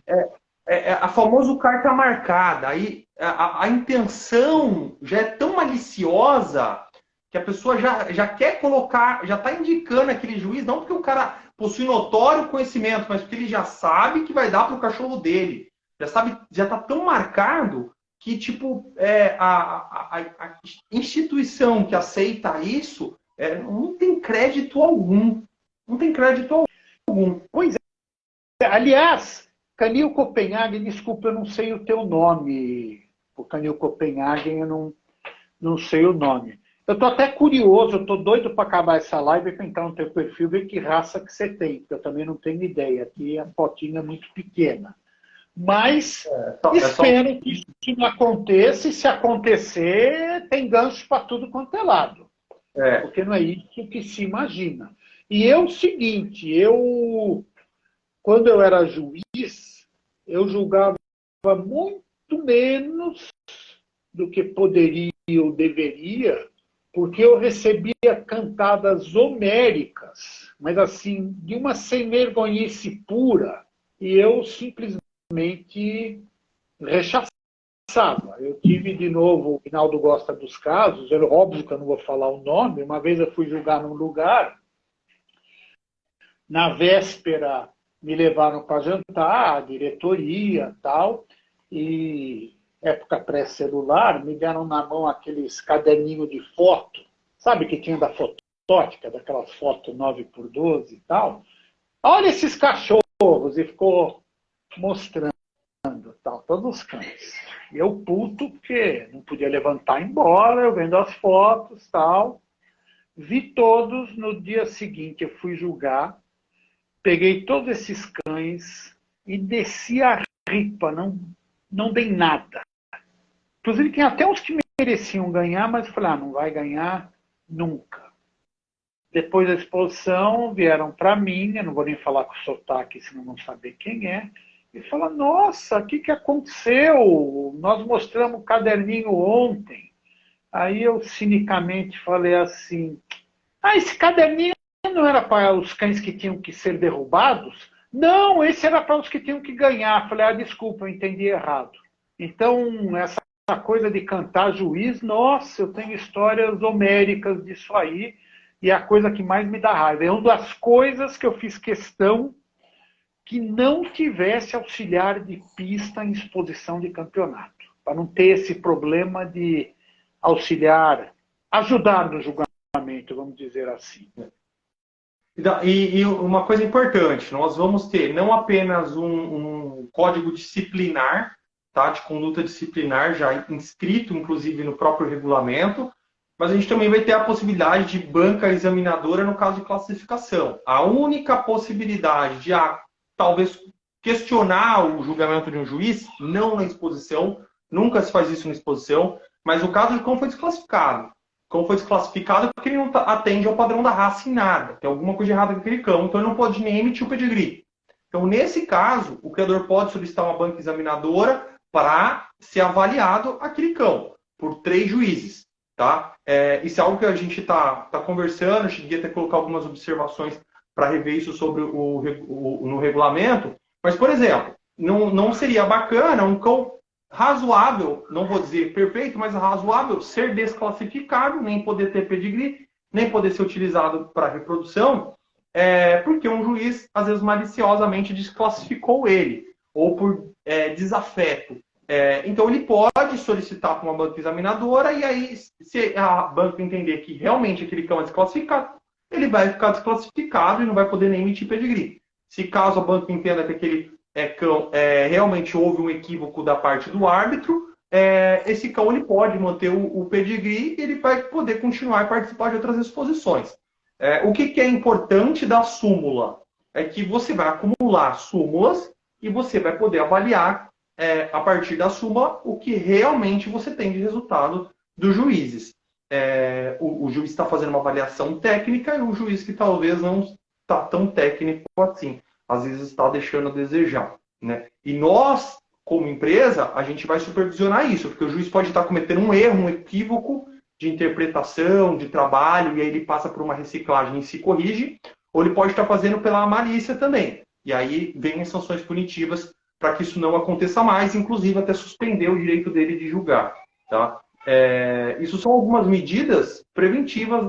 a famosa carta marcada, aí a intenção já é tão maliciosa que a pessoa já quer colocar, já está indicando aquele juiz, não porque o cara possui notório conhecimento, mas porque ele já sabe que vai dar para o cachorro dele. Já está tão marcado que, tipo, a instituição que aceita isso não tem crédito algum. Não tem crédito algum. Pois é. Aliás, Canil Copenhagen, desculpa, eu não sei o teu nome. O Canil Copenhagen, eu não sei o nome. Eu estou até curioso, eu estou doido para acabar essa live e entrar no teu perfil ver que raça que você tem, porque eu também não tenho ideia. Aqui a fotinha é muito pequena. Mas espero que isso não aconteça, e se acontecer, tem gancho para tudo quanto é lado. Porque não é isso que se imagina. E é o seguinte, quando eu era juiz, eu julgava muito menos do que poderia ou deveria, porque eu recebia cantadas homéricas, mas assim, de uma sem vergonhice pura, e eu simplesmente rechaçava. Eu tive de novo, o Hinaldo gosta dos casos, óbvio que eu não vou falar o nome, uma vez eu fui julgar num lugar, na véspera me levaram para jantar, a diretoria e tal, e época pré-celular, me deram na mão aqueles caderninhos de foto, sabe que tinha da fotótica, daquelas fotos 9x12 e tal. Olha esses cachorros, e ficou mostrando tal, todos os cães. E eu puto, porque não podia levantar e ir embora, eu vendo as fotos tal. Vi todos, no dia seguinte eu fui julgar, peguei todos esses cães e desci a ripa, não dei nada. Inclusive, tem até uns que mereciam ganhar, mas eu falei, não vai ganhar nunca. Depois da exposição, vieram para mim, eu não vou nem falar com sotaque, senão não saber quem é, e falaram, nossa, o que aconteceu? Nós mostramos o caderninho ontem. Aí eu cinicamente falei assim, esse caderninho não era para os cães que tinham que ser derrubados? Não, esse era para os que tinham que ganhar. Falei, desculpa, eu entendi errado. Então, essa coisa de cantar juiz, nossa, eu tenho histórias homéricas disso aí. e é a coisa que mais me dá raiva. É uma das coisas que eu fiz questão que não tivesse auxiliar de pista em exposição de campeonato, para não ter esse problema de auxiliar, ajudar no julgamento, vamos dizer assim. E uma coisa importante, nós vamos ter não apenas um código disciplinar, tá, de conduta disciplinar, já inscrito, inclusive, no próprio regulamento, mas a gente também vai ter a possibilidade de banca examinadora no caso de classificação. A única possibilidade de talvez questionar o julgamento de um juiz, não na exposição, nunca se faz isso na exposição, mas no caso de como foi desclassificado. Como foi desclassificado porque ele não atende ao padrão da raça em nada. Tem alguma coisa errada com aquele cão, então ele não pode nem emitir o pedigree. Então, nesse caso, o criador pode solicitar uma banca examinadora para ser avaliado aquele cão, por 3 juízes. Tá? Isso é algo que a gente está conversando, eu cheguei até a colocar algumas observações para rever isso sobre no regulamento. Mas, por exemplo, não seria bacana um cão razoável, não vou dizer perfeito, mas razoável, ser desclassificado, nem poder ter pedigree, nem poder ser utilizado para reprodução, porque um juiz, às vezes, maliciosamente desclassificou ele, ou por desafeto. Então, ele pode solicitar para uma banca examinadora, e aí, se a banca entender que realmente aquele cão é desclassificado, ele vai ficar desclassificado e não vai poder nem emitir pedigree. Se caso a banca entenda que aquele cão realmente houve um equívoco da parte do árbitro, esse cão ele pode manter o pedigree e ele vai poder continuar a participar de outras exposições. O que é importante da súmula? É que você vai acumular súmulas e você vai poder avaliar, a partir da súmula, o que realmente você tem de resultado dos juízes. O juiz está fazendo uma avaliação técnica e o juiz que talvez não está tão técnico assim. Às vezes está deixando a desejar. Né? E nós, como empresa, a gente vai supervisionar isso, porque o juiz pode estar cometendo um erro, um equívoco de interpretação, de trabalho, e aí ele passa por uma reciclagem e se corrige, ou ele pode estar fazendo pela malícia também. E aí vem as sanções punitivas para que isso não aconteça mais, inclusive até suspender o direito dele de julgar. Tá? Isso são algumas medidas preventivas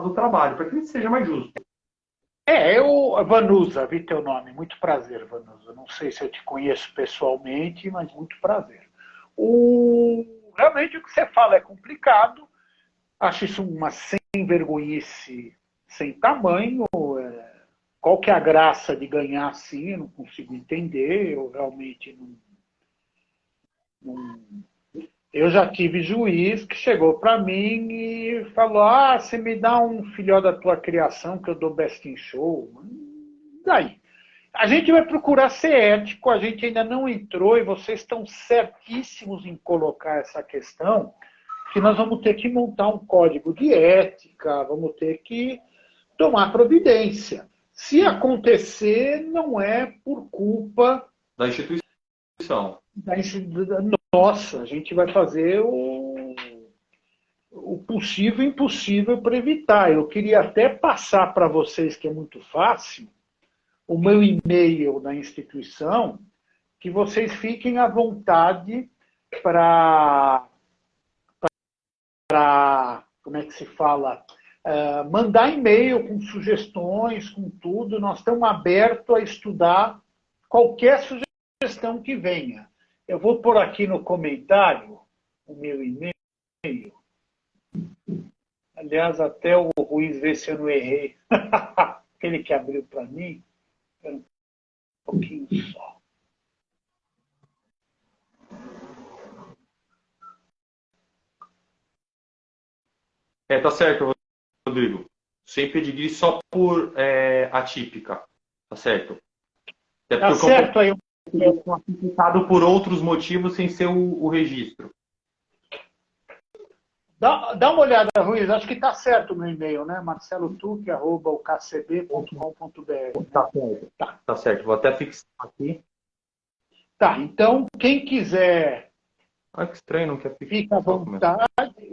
do trabalho, para que ele seja mais justo. Vanusa, vi teu nome. Muito prazer, Vanusa. Não sei se eu te conheço pessoalmente, mas muito prazer. Realmente o que você fala é complicado. Acho isso uma sem-vergonhice sem tamanho. Qual que é a graça de ganhar assim? Eu não consigo entender. Eu realmente não. Eu já tive juiz que chegou para mim e falou: você me dá um filhote da tua criação que eu dou best in show. Daí. A gente vai procurar ser ético, a gente ainda não entrou e vocês estão certíssimos em colocar essa questão, que nós vamos ter que montar um código de ética, vamos ter que tomar providência. Se acontecer, não é por culpa da instituição. Nossa, a gente vai fazer o possível e impossível para evitar. Eu queria até passar para vocês, que é muito fácil, o meu e-mail da instituição, que vocês fiquem à vontade para como é que se fala? Mandar e-mail com sugestões, com tudo. Nós estamos abertos a estudar qualquer sugestão que venha. Eu vou pôr aqui no comentário o meu e-mail. Aliás, até o Ruiz vê se eu não errei. Aquele que abriu para mim. Um pouquinho só. Tá certo, Rodrigo. Sem pedigree só por atípica. Tá certo. Tá certo aí. Classificado por outros motivos sem ser o registro. Dá uma olhada, Ruiz. Acho que está certo o meu e-mail, né? marcelotuque@ukcb.com.br. Tá certo. Tá certo. Vou até fixar aqui. Tá, então, quem quiser... Que estranho, não quer fixar.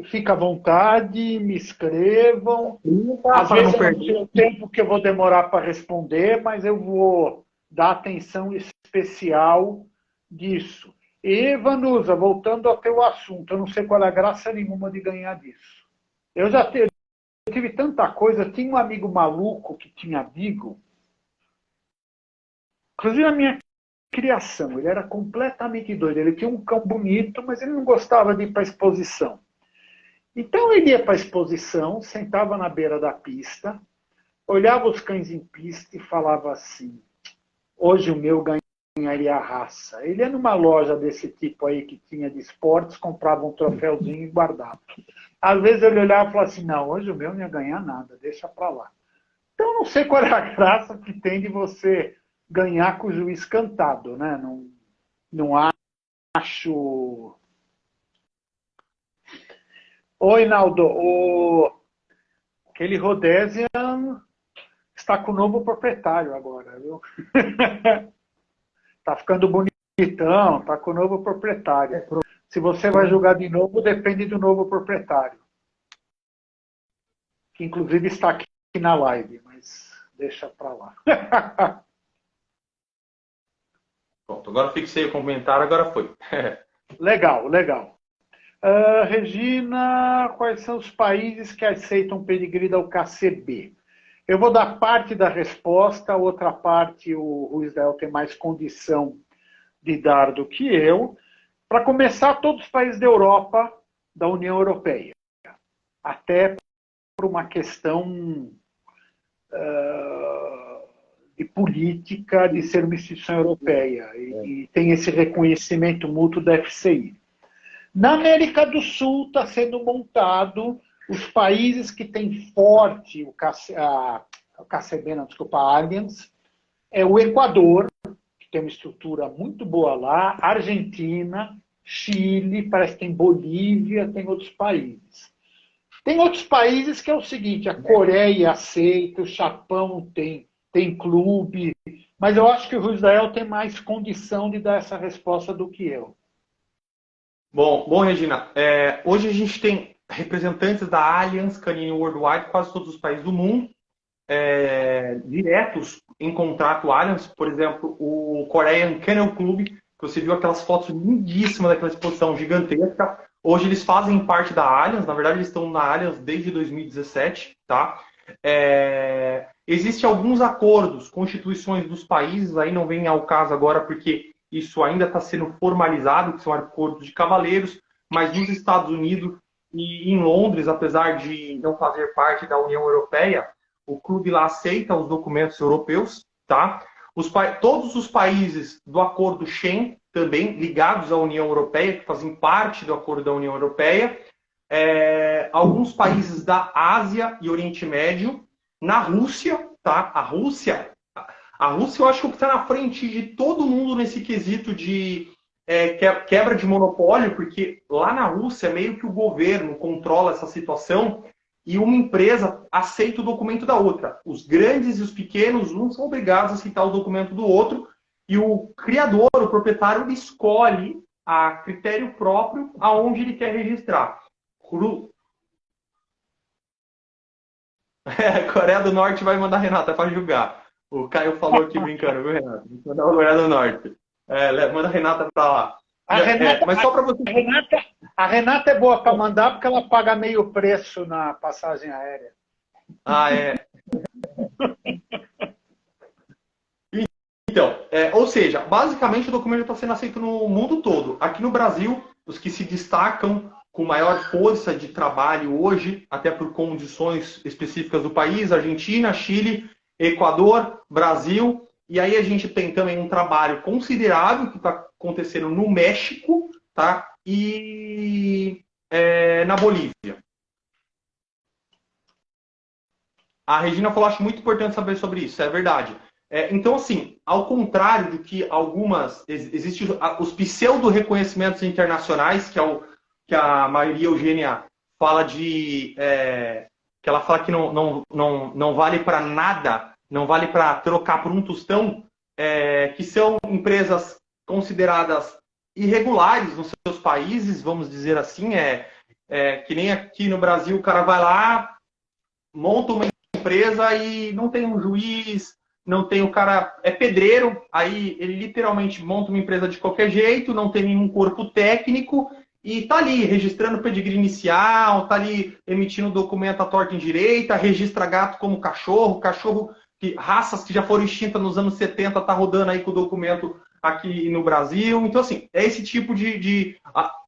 Fica à vontade, me escrevam. Às vezes eu não sei o tempo que eu vou demorar para responder, mas eu vou dar atenção especial disso. E, Vanusa, voltando ao teu assunto, eu não sei qual é a graça nenhuma de ganhar disso. Eu tive tanta coisa. Tinha um amigo maluco que tinha amigo, inclusive a minha criação, ele era completamente doido. Ele tinha um cão bonito, mas ele não gostava de ir para a exposição. Então ele ia para a exposição, sentava na beira da pista, olhava os cães em pista e falava assim: hoje o meu ganharia a raça. Ele ia numa loja desse tipo aí que tinha de esportes, comprava um troféuzinho e guardava. Às vezes ele olhava e falava assim: não, hoje o meu não ia ganhar nada, deixa para lá. Então não sei qual é a graça que tem de você ganhar com o juiz cantado, né? Não acho. Oi, Naldo. Aquele Rhodesian está com o novo proprietário agora, viu? Está ficando bonitão, está com o novo proprietário. Se você vai jogar de novo, depende do novo proprietário. Que inclusive está aqui na live, mas deixa para lá. Pronto, agora fixei o comentário, agora foi. Legal, legal. Regina, quais são os países que aceitam pedigree da UKCB? Eu vou dar parte da resposta, outra parte o Israel tem mais condição de dar do que eu. Para começar, todos os países da Europa, da União Europeia. Até por uma questão de política de ser uma instituição europeia. E tem esse reconhecimento mútuo da FCI. Na América do Sul está sendo montado os países que têm forte o KCB, não, desculpa, a Allianz, é o Equador, que tem uma estrutura muito boa lá, Argentina, Chile, parece que tem Bolívia, tem outros países. Tem outros países que é o seguinte, a Coreia aceita, o Japão tem clube, mas eu acho que o Israel tem mais condição de dar essa resposta do que eu. Bom, Regina, hoje a gente tem representantes da Allianz Canine Worldwide, quase todos os países do mundo, diretos em contrato Allianz, por exemplo, o Korean Kennel Club, que você viu aquelas fotos lindíssimas daquela exposição gigantesca. Hoje eles fazem parte da Allianz, na verdade eles estão na Allianz desde 2017, tá? Existem alguns acordos, constituições dos países, aí não vem ao caso agora porque isso ainda está sendo formalizado, que são acordos de cavaleiros, mas nos Estados Unidos e em Londres, apesar de não fazer parte da União Europeia, o clube lá aceita os documentos europeus, tá? Todos os países do acordo Schengen, também ligados à União Europeia, que fazem parte do acordo da União Europeia, alguns países da Ásia e Oriente Médio, na Rússia, tá? A Rússia eu acho que está na frente de todo mundo nesse quesito de quebra de monopólio, porque lá na Rússia meio que o governo controla essa situação e uma empresa aceita o documento da outra. Os grandes e os pequenos, uns são obrigados a aceitar o documento do outro e o criador, o proprietário, ele escolhe a critério próprio aonde ele quer registrar. Coreia do Norte vai mandar a Renata para julgar. O Caio falou aqui brincando, viu, Renato? Mandar a Coreia do Norte. Manda a Renata para lá. Mas só para você... a Renata é boa para mandar porque ela paga meio preço na passagem aérea. Ah, é. Então, ou seja, basicamente o documento está sendo aceito no mundo todo. Aqui no Brasil, os que se destacam com maior força de trabalho hoje, até por condições específicas do país, Argentina, Chile, Equador, Brasil, e aí a gente tem também um trabalho considerável que está acontecendo no México, tá? E na Bolívia. A Regina falou, acho muito importante saber sobre isso, é verdade. Então, assim, ao contrário do que existem os pseudo-reconhecimentos internacionais, que a Maria Eugênia fala que ela fala que não vale para nada, não vale para trocar por um tostão, que são empresas consideradas irregulares nos seus países, vamos dizer assim, que nem aqui no Brasil o cara vai lá, monta uma empresa e não tem um juiz, não tem o cara, é pedreiro, aí ele literalmente monta uma empresa de qualquer jeito, não tem nenhum corpo técnico e tá ali registrando o pedigree inicial, tá ali emitindo documento à torta e direita, registra gato como cachorro, raças que já foram extintas nos anos 70 tá rodando aí com o documento aqui no Brasil. Então, assim, é esse tipo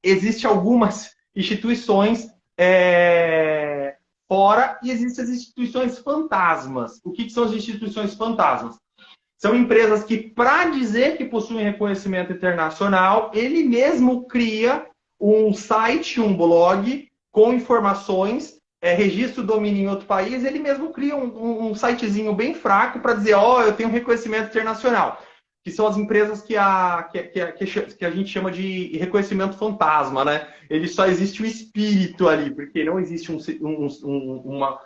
existe algumas instituições fora e existem as instituições fantasmas. O que são as instituições fantasmas? São empresas que, para dizer que possuem reconhecimento internacional, ele mesmo cria um site, um blog com informações, registra o domínio em outro país, ele mesmo cria um sitezinho bem fraco para dizer, eu tenho reconhecimento internacional. Que são as empresas que a gente chama de reconhecimento fantasma, né? Ele só existe o espírito ali, porque não existe uma...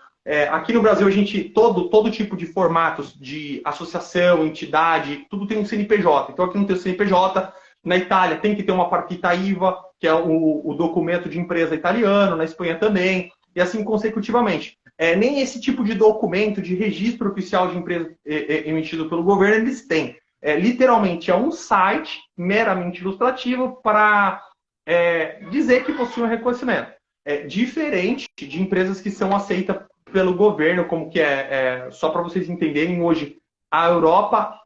aqui no Brasil, a gente, todo tipo de formatos de associação, entidade, tudo tem um CNPJ. Então, aqui não tem o CNPJ. Na Itália, tem que ter uma partita IVA, que é o documento de empresa italiano. Na Espanha também. E assim consecutivamente. Nem esse tipo de documento de registro oficial de empresa emitido pelo governo eles têm. Literalmente, é um site meramente ilustrativo para dizer que possui um reconhecimento. Diferente de empresas que são aceitas pelo governo, como que só para vocês entenderem, hoje a Europa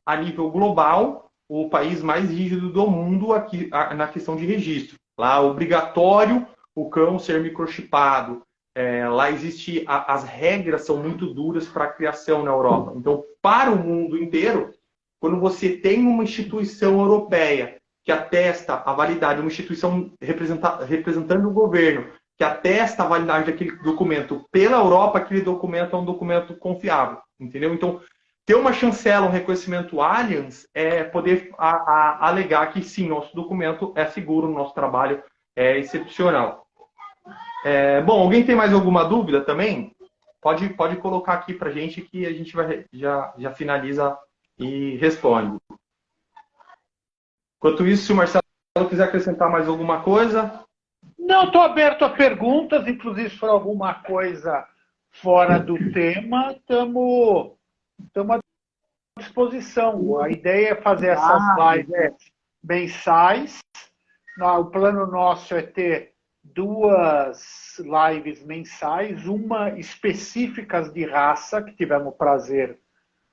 a nível global, o país mais rígido do mundo aqui, na questão de registro. Lá é obrigatório o cão ser microchipado. Lá existe, as regras são muito duras para a criação na Europa. Então, para o mundo inteiro, quando você tem uma instituição europeia que atesta a validade, uma instituição representando o governo, que atesta a validade daquele documento pela Europa, aquele documento é um documento confiável, entendeu? Então, ter uma chancela, um reconhecimento Allianz, é poder alegar que sim, nosso documento é seguro, nosso trabalho é excepcional. Bom, alguém tem mais alguma dúvida também? Pode colocar aqui pra gente que a gente já finaliza e responde. Enquanto isso, se o Marcelo quiser acrescentar mais alguma coisa... Não, estou aberto a perguntas, inclusive se for alguma coisa fora do tema, estamos à disposição. A ideia é fazer essas lives mensais. O plano nosso é ter 2 lives mensais, uma específicas de raça, que tivemos o prazer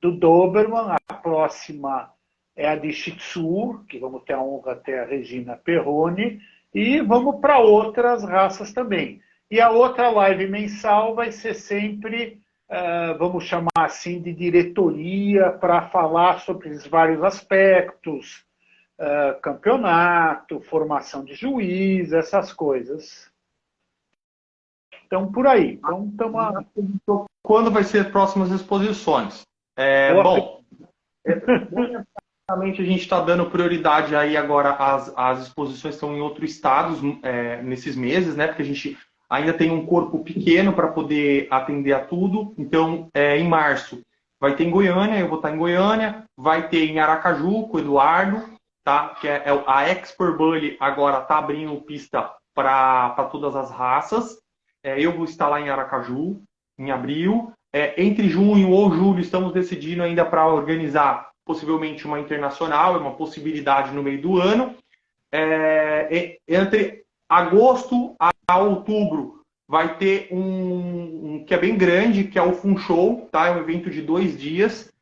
do Doberman, a próxima é a de Shih Tzu, que vamos ter a honra de ter a Regina Perrone, e vamos para outras raças também. E a outra live mensal vai ser sempre, vamos chamar assim, de diretoria, para falar sobre os vários aspectos, campeonato, formação de juiz, essas coisas. Então, por aí. Então, quando vai ser as próximas exposições? Bom, a gente está dando prioridade aí agora às exposições que estão em outros estados nesses meses, né? Porque a gente ainda tem um corpo pequeno para poder atender a tudo. Então, em março, vai ter em Goiânia, eu vou estar em Goiânia, vai ter em Aracaju com o Eduardo, tá? Que a Expert Bully agora está abrindo pista para todas as raças. Eu vou estar lá em Aracaju, em abril. Entre junho ou julho, estamos decidindo ainda para organizar possivelmente uma internacional, é uma possibilidade no meio do ano. Entre agosto a outubro vai ter um que é bem grande, que é o Fun Show, tá? É um evento de 2 dias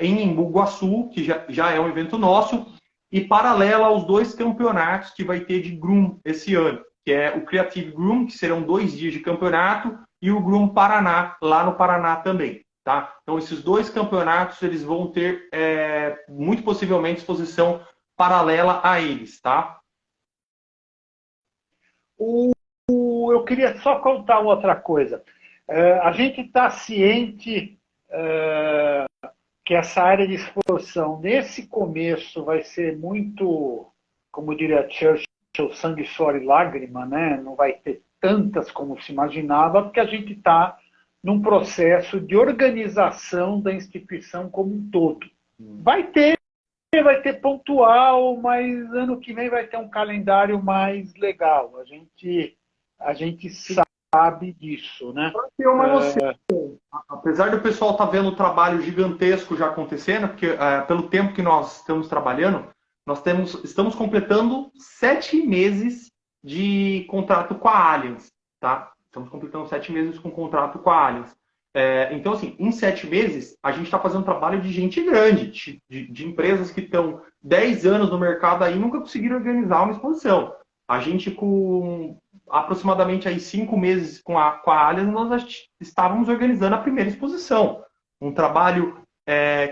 em Embu Guaçu, que já é um evento nosso, e paralela aos 2 campeonatos que vai ter de Groom esse ano, que é o Creative Groom, que serão 2 dias de campeonato, e o Groom Paraná, lá no Paraná também. Tá? Então, esses 2 campeonatos eles vão ter, muito possivelmente, exposição paralela a eles. Tá? Eu queria só contar outra coisa. A gente está ciente que essa área de exposição, nesse começo, vai ser muito, como diria Churchill, sangue, suor e lágrima, né? Não vai ter tantas como se imaginava, porque a gente está num processo de organização da instituição como um todo. Vai ter pontual, mas ano que vem vai ter um calendário mais legal. A gente sabe disso, né? Apesar do pessoal estar vendo o trabalho gigantesco já acontecendo, porque pelo tempo que nós estamos trabalhando, estamos completando 7 meses de contrato com a Allianz, tá? Estamos completando 7 meses com contrato com a Allianz. Então, assim, em 7 meses, a gente está fazendo um trabalho de gente grande, de empresas que estão 10 anos no mercado aí e nunca conseguiram organizar uma exposição. A gente, com aproximadamente aí 5 meses com a Allianz, nós estávamos organizando a primeira exposição. Um trabalho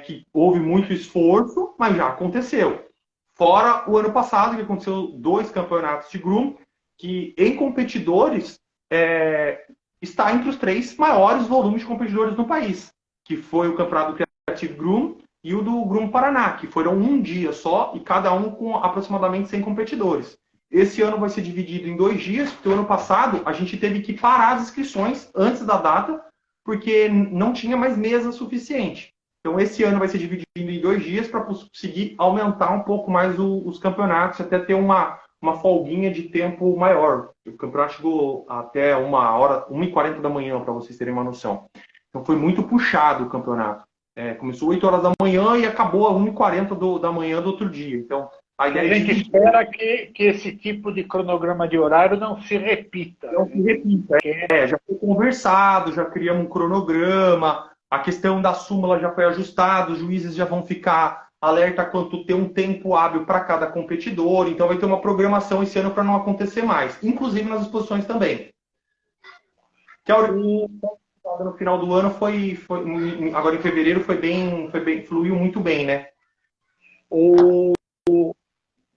que houve muito esforço, mas já aconteceu. Fora o ano passado, que aconteceu 2 campeonatos de Groom, que em competidores está entre os 3 maiores volumes de competidores no país, que foi o campeonato do Creative Groom e o do Groom Paraná, que foram um dia só e cada um com aproximadamente 100 competidores. Esse ano vai ser dividido em 2 dias, porque o ano passado a gente teve que parar as inscrições antes da data, porque não tinha mais mesa suficiente. Então, esse ano vai ser dividido em 2 dias para conseguir aumentar um pouco mais os campeonatos, até ter uma folguinha de tempo maior. O campeonato chegou até 1h40 da manhã, para vocês terem uma noção. Então, foi muito puxado o campeonato. Começou 8 horas da manhã e acabou a 1h40 da manhã do outro dia. Então, a gente espera que esse tipo de cronograma de horário não se repita. Não se repita. Já foi conversado, já criamos um cronograma, a questão da súmula já foi ajustada, os juízes já vão ficar alerta quanto ter um tempo hábil para cada competidor, então vai ter uma programação esse ano para não acontecer mais, inclusive nas exposições também. Que no final do ano agora em fevereiro fluiu muito bem, né?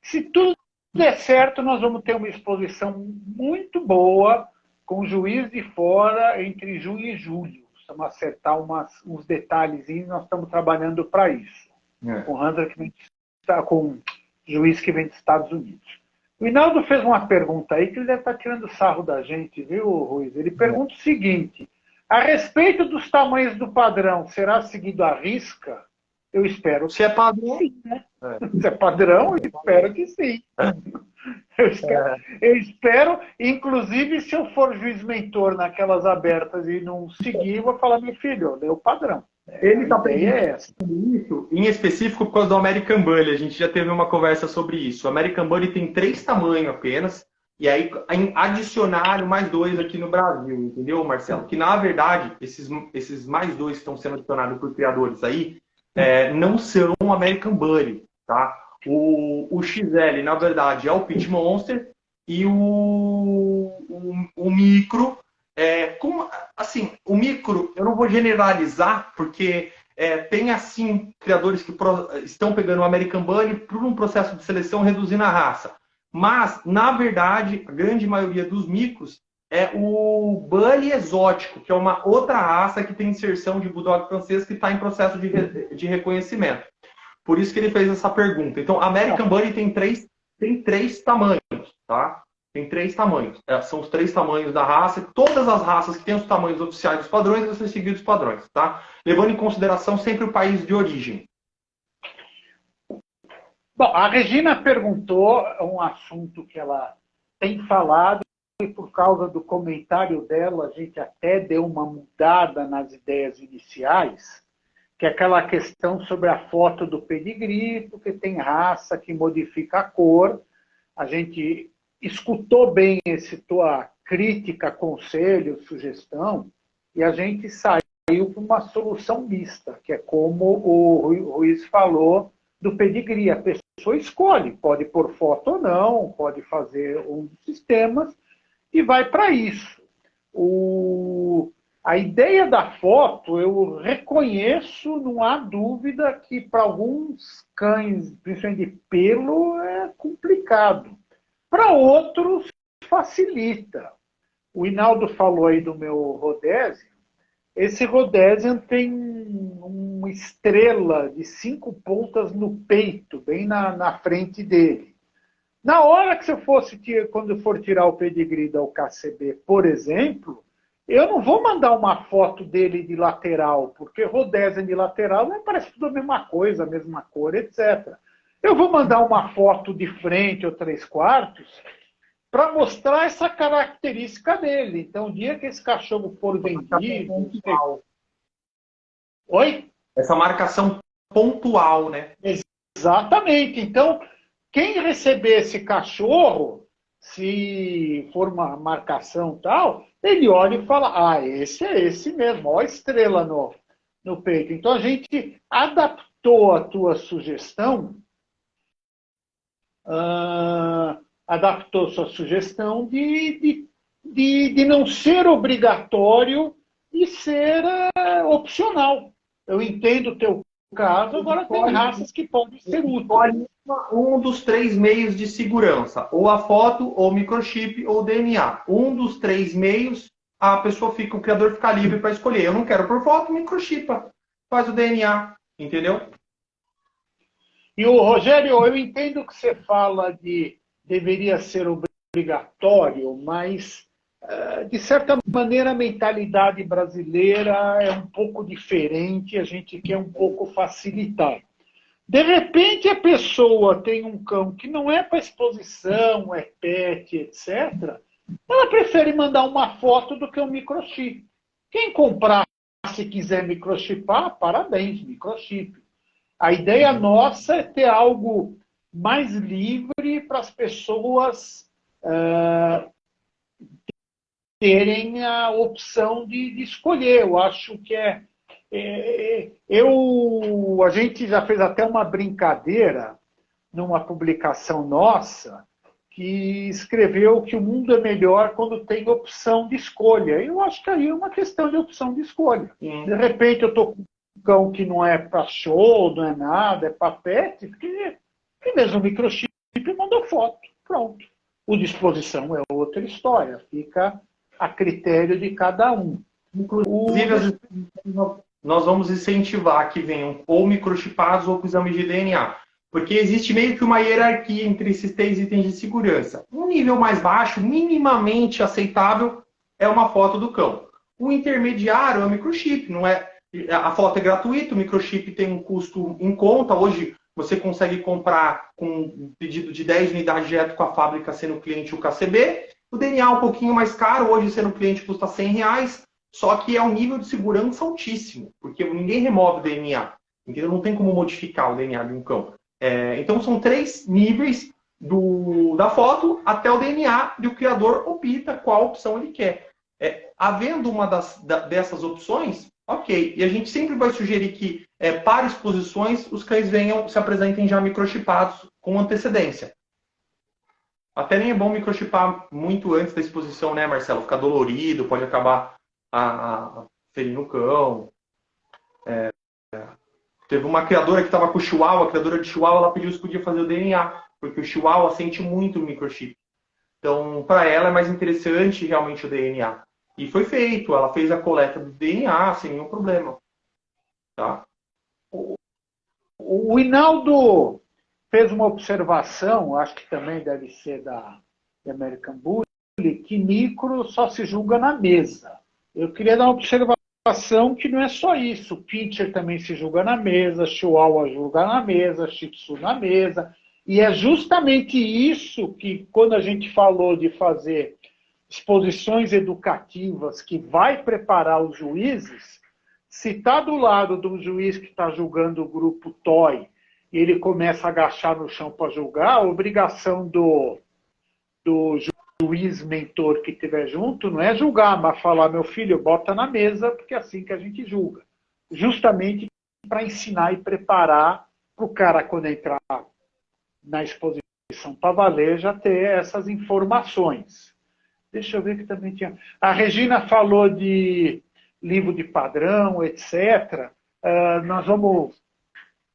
Se tudo der certo, nós vamos ter uma exposição muito boa com juiz de fora entre junho e julho. Precisamos acertar uns detalhezinhos, nós estamos trabalhando para isso. Com Hunter que com juiz que vem dos Estados Unidos. O Hinaldo fez uma pergunta aí que ele deve estar tirando sarro da gente, viu, Ruiz? Ele pergunta o seguinte: a respeito dos tamanhos do padrão, será seguido à risca? Eu espero. Se é padrão, sim, né? Se é padrão, eu espero que sim. Eu espero, inclusive, se eu for juiz mentor naquelas abertas e não seguir, eu vou falar, meu filho, é o padrão. Ele está pensando isso, em específico, por causa do American Bully. A gente já teve uma conversa sobre isso. O American Bully tem 3 tamanhos apenas, e aí adicionaram mais 2 aqui no Brasil, entendeu, Marcelo? Que, na verdade, esses mais 2 que estão sendo adicionados por criadores aí, não são o American Bully, tá? O XL, na verdade, é o Pit Monster, e o micro... assim, o micro, eu não vou generalizar, porque tem, assim, criadores que estão pegando o American Bully por um processo de seleção reduzindo a raça. Mas, na verdade, a grande maioria dos micros é o Bully exótico, que é uma outra raça que tem inserção de Bulldog francês que está em processo de reconhecimento. Por isso que ele fez essa pergunta. Então, American Bully tem três tamanhos, tá? Tem 3 tamanhos. São os 3 tamanhos da raça. Todas as raças que têm os tamanhos oficiais dos padrões, vão ser seguidos os padrões, tá? Levando em consideração sempre o país de origem. Bom, a Regina perguntou um assunto que ela tem falado e por causa do comentário dela, a gente até deu uma mudada nas ideias iniciais, que é aquela questão sobre a foto do pedigree, porque tem raça que modifica a cor. A gente escutou bem tua crítica, conselho, sugestão, e a gente saiu para uma solução mista, que é como o Ruiz falou do pedigree. A pessoa escolhe, pode pôr foto ou não, pode fazer um dos sistemas, e vai para isso. A ideia da foto, eu reconheço, não há dúvida, que para alguns cães, principalmente de pelo, é complicado. Para outros, facilita. O Hinaldo falou aí do meu Rhodesian. Esse Rhodesian tem uma estrela de 5 pontas no peito, bem na frente dele. Na hora que quando eu for tirar o pedigree da UKCB, por exemplo, eu não vou mandar uma foto dele de lateral, porque Rhodesian de lateral parece tudo a mesma coisa, a mesma cor, etc. Eu vou mandar uma foto de frente ou 3/4 para mostrar essa característica dele. Então, o dia que esse cachorro for vendido... Oi? Essa marcação pontual, né? Exatamente. Então, quem receber esse cachorro se for uma marcação tal, ele olha e fala, ah, esse é esse mesmo, olha a estrela no peito. Então a gente adaptou a tua sugestão, adaptou sua sugestão de não ser obrigatório e ser opcional. Eu entendo o teu caso, agora tem raças que podem ser úteis. Escolhe um dos 3 meios de segurança, ou a foto, ou o microchip, ou o DNA. Um dos 3 meios, a pessoa fica, o criador fica livre para escolher. Eu não quero por foto, microchipa, faz o DNA, entendeu? E o Rogério, eu entendo que você fala de deveria ser obrigatório, mas de certa maneira a mentalidade brasileira é um pouco diferente, a gente quer um pouco facilitar. De repente a pessoa tem um cão que não é para exposição, é pet, etc. Ela prefere mandar uma foto do que um microchip. Quem comprar, se quiser microchipar, parabéns, microchip. A ideia nossa é ter algo mais livre para as pessoas terem a opção de escolher. Eu acho que a gente já fez até uma brincadeira numa publicação nossa que escreveu que o mundo é melhor quando tem opção de escolha. Eu acho que aí é uma questão de opção de escolha. De repente eu estou com um cão que não é para show, não é nada, é para pet, porque mesmo o microchip mandou foto. Pronto. O de exposição é outra história. Fica a critério de cada um. Inclusive, nós vamos incentivar que venham ou microchipados ou com exame de DNA. Porque existe meio que uma hierarquia entre esses 3 itens de segurança. Um nível mais baixo, minimamente aceitável, é uma foto do cão. O intermediário é o microchip. Não é, a foto é gratuita, o microchip tem um custo em conta. Hoje você consegue comprar com um pedido de 10 unidades direto com a fábrica, sendo cliente UKCB. O DNA é um pouquinho mais caro, hoje sendo cliente custa R$100. Só que é um nível de segurança altíssimo, porque ninguém remove o DNA. Entendeu? Não tem como modificar o DNA de um cão. Então são 3 níveis da foto até o DNA e o criador opta qual opção ele quer. Havendo uma dessas opções, ok. E a gente sempre vai sugerir que para exposições os cães se apresentem já microchipados com antecedência. Até nem é bom microchipar muito antes da exposição, né, Marcelo? Fica dolorido, pode acabar ferindo o cão. Teve uma criadora que estava com o Chihuahua, a criadora de Chihuahua, ela pediu se podia fazer o DNA, porque o Chihuahua sente muito o microchip. Então, para ela é mais interessante realmente o DNA. E foi feito, ela fez a coleta do DNA sem nenhum problema. Tá? O Hinaldo fez uma observação, acho que também deve ser da American Bully, que micro só se julga na mesa. Eu queria dar uma observação que não é só isso. Pinscher também se julga na mesa, Chihuahua julga na mesa, Shih Tzu na mesa. E é justamente isso que, quando a gente falou de fazer exposições educativas que vai preparar os juízes, se está do lado de um juiz que está julgando o grupo TOI e ele começa a agachar no chão para julgar, a obrigação do juiz mentor que estiver junto não é julgar, mas falar, meu filho, bota na mesa, porque é assim que a gente julga. Justamente para ensinar e preparar para o cara, quando entrar na exposição para valer, já ter essas informações. Deixa eu ver que também tinha... A Regina falou de livro de padrão, etc. Nós vamos,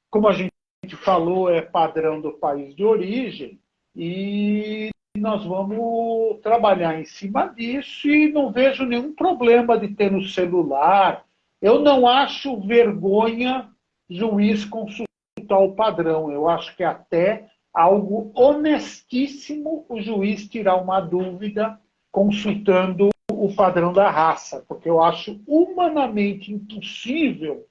como a gente falou, é padrão do país de origem, e nós vamos trabalhar em cima disso e não vejo nenhum problema de ter no celular. Eu não acho vergonha juiz consultar o padrão. Eu acho que é até algo honestíssimo o juiz tirar uma dúvida consultando o padrão da raça, porque eu acho humanamente impossível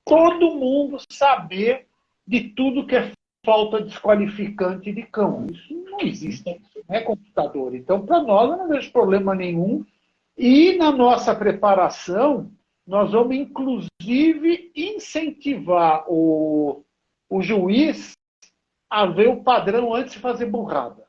todo mundo saber de tudo que é falta desqualificante de cão. Isso não existe, isso não é computador. Então, para nós, eu não vejo problema nenhum. E na nossa preparação, nós vamos, inclusive, incentivar o juiz a ver o padrão antes de fazer burrada.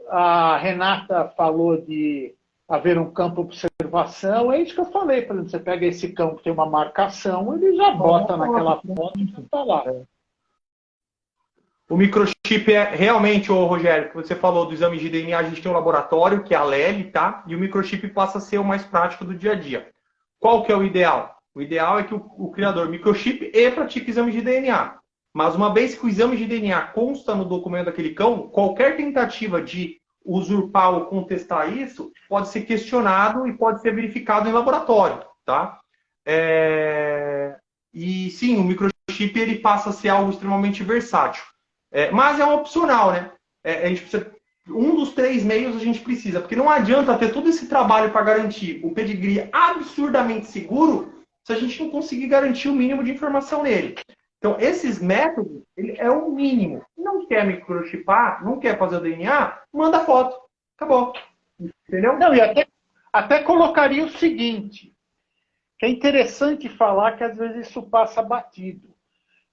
A Renata falou de haver um campo de observação. É isso que eu falei. Por exemplo, você pega esse campo, tem uma marcação, ele já bota naquela foto e já está lá. O microchip é realmente, ô Rogério, que você falou do exame de DNA, a gente tem um laboratório, que é a LELI, tá? E o microchip passa a ser o mais prático do dia a dia. Qual que é o ideal? O ideal é que o criador microchip e pratique exame de DNA. Mas uma vez que o exame de DNA consta no documento daquele cão, qualquer tentativa de usurpar ou contestar isso pode ser questionado e pode ser verificado em laboratório, tá? E sim, o microchip ele passa a ser algo extremamente versátil. Mas é um opcional, né? A gente precisa, um dos 3 meios a gente precisa, porque não adianta ter todo esse trabalho para garantir o pedigree absurdamente seguro se a gente não conseguir garantir o mínimo de informação nele. Então, esses métodos, ele é o mínimo. Não quer microchipar, não quer fazer o DNA, manda foto. Acabou. Entendeu? Não, e até colocaria o seguinte, que é interessante falar que às vezes isso passa batido.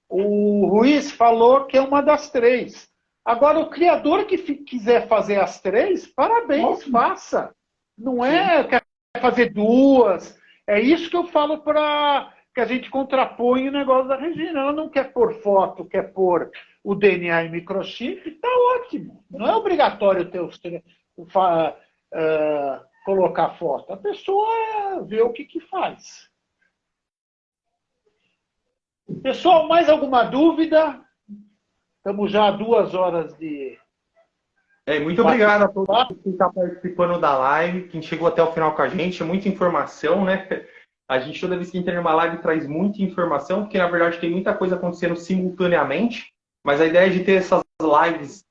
O Ruiz falou que é uma das 3. Agora, o criador que quiser fazer as 3, parabéns, faça. Não é quer fazer 2. É isso que eu falo para que a gente contrapõe o negócio da Regina. Ela não quer pôr foto, quer pôr o DNA e microchip, está ótimo. Não é obrigatório ter colocar foto. A pessoa vê o que faz. Pessoal, mais alguma dúvida? Estamos já a 2 horas de... Muito obrigado a todos que estão participando da live, quem chegou até o final com a gente. É muita informação, né? A gente, toda vez que entra numa live, traz muita informação, porque, na verdade, tem muita coisa acontecendo simultaneamente. Mas a ideia de ter essas lives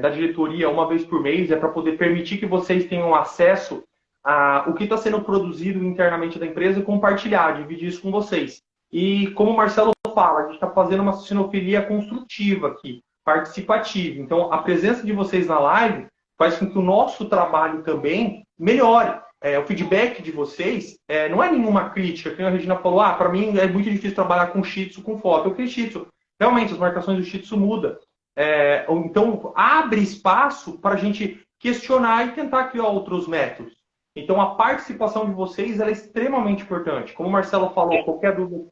da diretoria uma vez por mês é para poder permitir que vocês tenham acesso a o que está sendo produzido internamente da empresa e compartilhar, dividir isso com vocês. E como o Marcelo fala, a gente está fazendo uma sinofilia construtiva aqui, participativa. Então, a presença de vocês na live faz com que o nosso trabalho também melhore. O feedback de vocês não é nenhuma crítica. Que a Regina falou, para mim é muito difícil trabalhar com Shih Tzu, com foto. Eu fiz Shih Tzu. Realmente, as marcações do Shih Tzu mudam. Então, abre espaço para a gente questionar e tentar criar outros métodos. Então, a participação de vocês é extremamente importante. Como o Marcelo falou, qualquer dúvida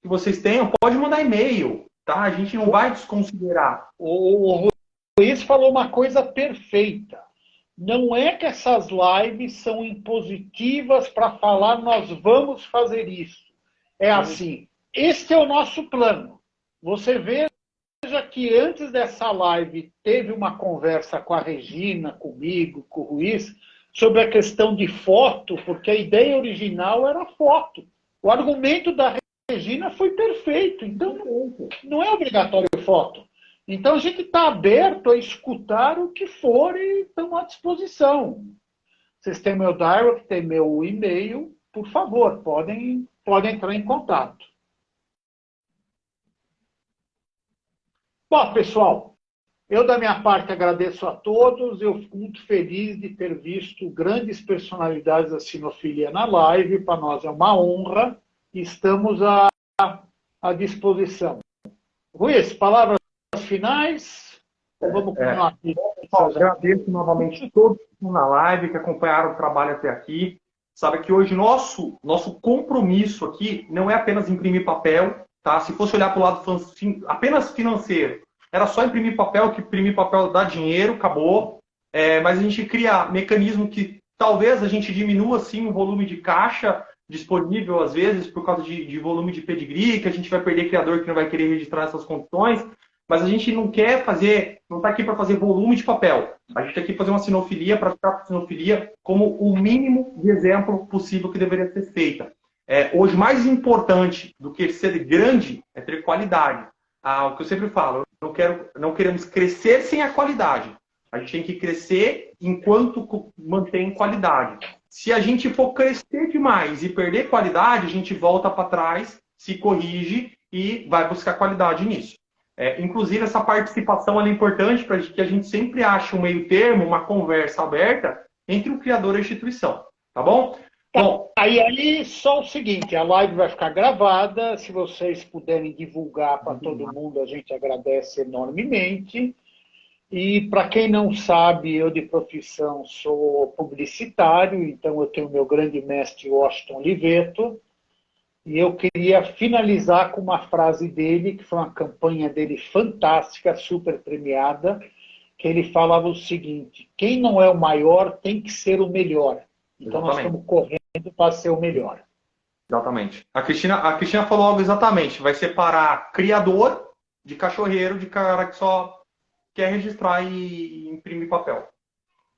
que vocês tenham, pode mandar e-mail, tá? A gente não vai desconsiderar. O Luiz falou uma coisa perfeita. Não é que essas lives são impositivas para falar nós vamos fazer isso. É assim, este é o nosso plano. Você veja que antes dessa live teve uma conversa com a Regina, comigo, com o Ruiz, sobre a questão de foto, porque a ideia original era foto. O argumento da Regina foi perfeito, então não é obrigatório foto. Então a gente está aberto a escutar o que for e estamos à disposição. Vocês têm meu direct, tem meu e-mail, por favor, podem entrar em contato. Bom, pessoal, eu da minha parte agradeço a todos, eu fico muito feliz de ter visto grandes personalidades da sinofilia na live, para nós é uma honra. Estamos à disposição. Ruiz, palavras finais? Vamos continuar aqui. Agradeço novamente a todos que estão na live, que acompanharam o trabalho até aqui. Sabe que hoje nosso compromisso aqui não é apenas imprimir papel, tá? Se fosse olhar para o lado apenas financeiro, era só imprimir papel, que imprimir papel dá dinheiro, acabou. Mas a gente cria mecanismo que talvez a gente diminua, sim, o volume de caixa disponível, às vezes, por causa de volume de pedigree, que a gente vai perder criador que não vai querer registrar essas condições, mas a gente não quer fazer, não está aqui para fazer volume de papel. A gente está aqui para fazer uma sinofilia, para ficar com a sinofilia como o mínimo de exemplo possível que deveria ser feita. Hoje, mais importante do que ser grande é ter qualidade. O que eu sempre falo, não queremos crescer sem a qualidade. A gente tem que crescer enquanto mantém qualidade. Se a gente for crescer demais e perder qualidade, a gente volta para trás, se corrige e vai buscar qualidade nisso. Inclusive, essa participação é importante para que a gente sempre ache um meio termo, uma conversa aberta entre o criador e a instituição. Tá bom? Bom, aí só o seguinte, a live vai ficar gravada, se vocês puderem divulgar para todo mundo, a gente agradece enormemente. E para quem não sabe, eu de profissão sou publicitário, então eu tenho meu grande mestre Washington Oliveto, e eu queria finalizar com uma frase dele, que foi uma campanha dele fantástica, super premiada, que ele falava o seguinte: quem não é o maior tem que ser o melhor. Então nós Exatamente. estamos correndo para ser o melhor. Exatamente. A Cristina falou algo exatamente. Vai separar criador de cachorreiro, de cara que só quer registrar e imprimir papel. É o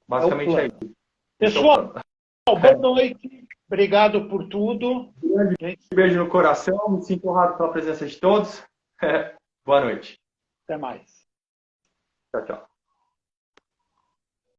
Basicamente é plano. isso. Esse é o Pessoal, plano. boa noite. Obrigado por tudo. Um beijo no coração. Me sinto honrado pela presença de todos. Boa noite. Até mais. Tchau, tchau.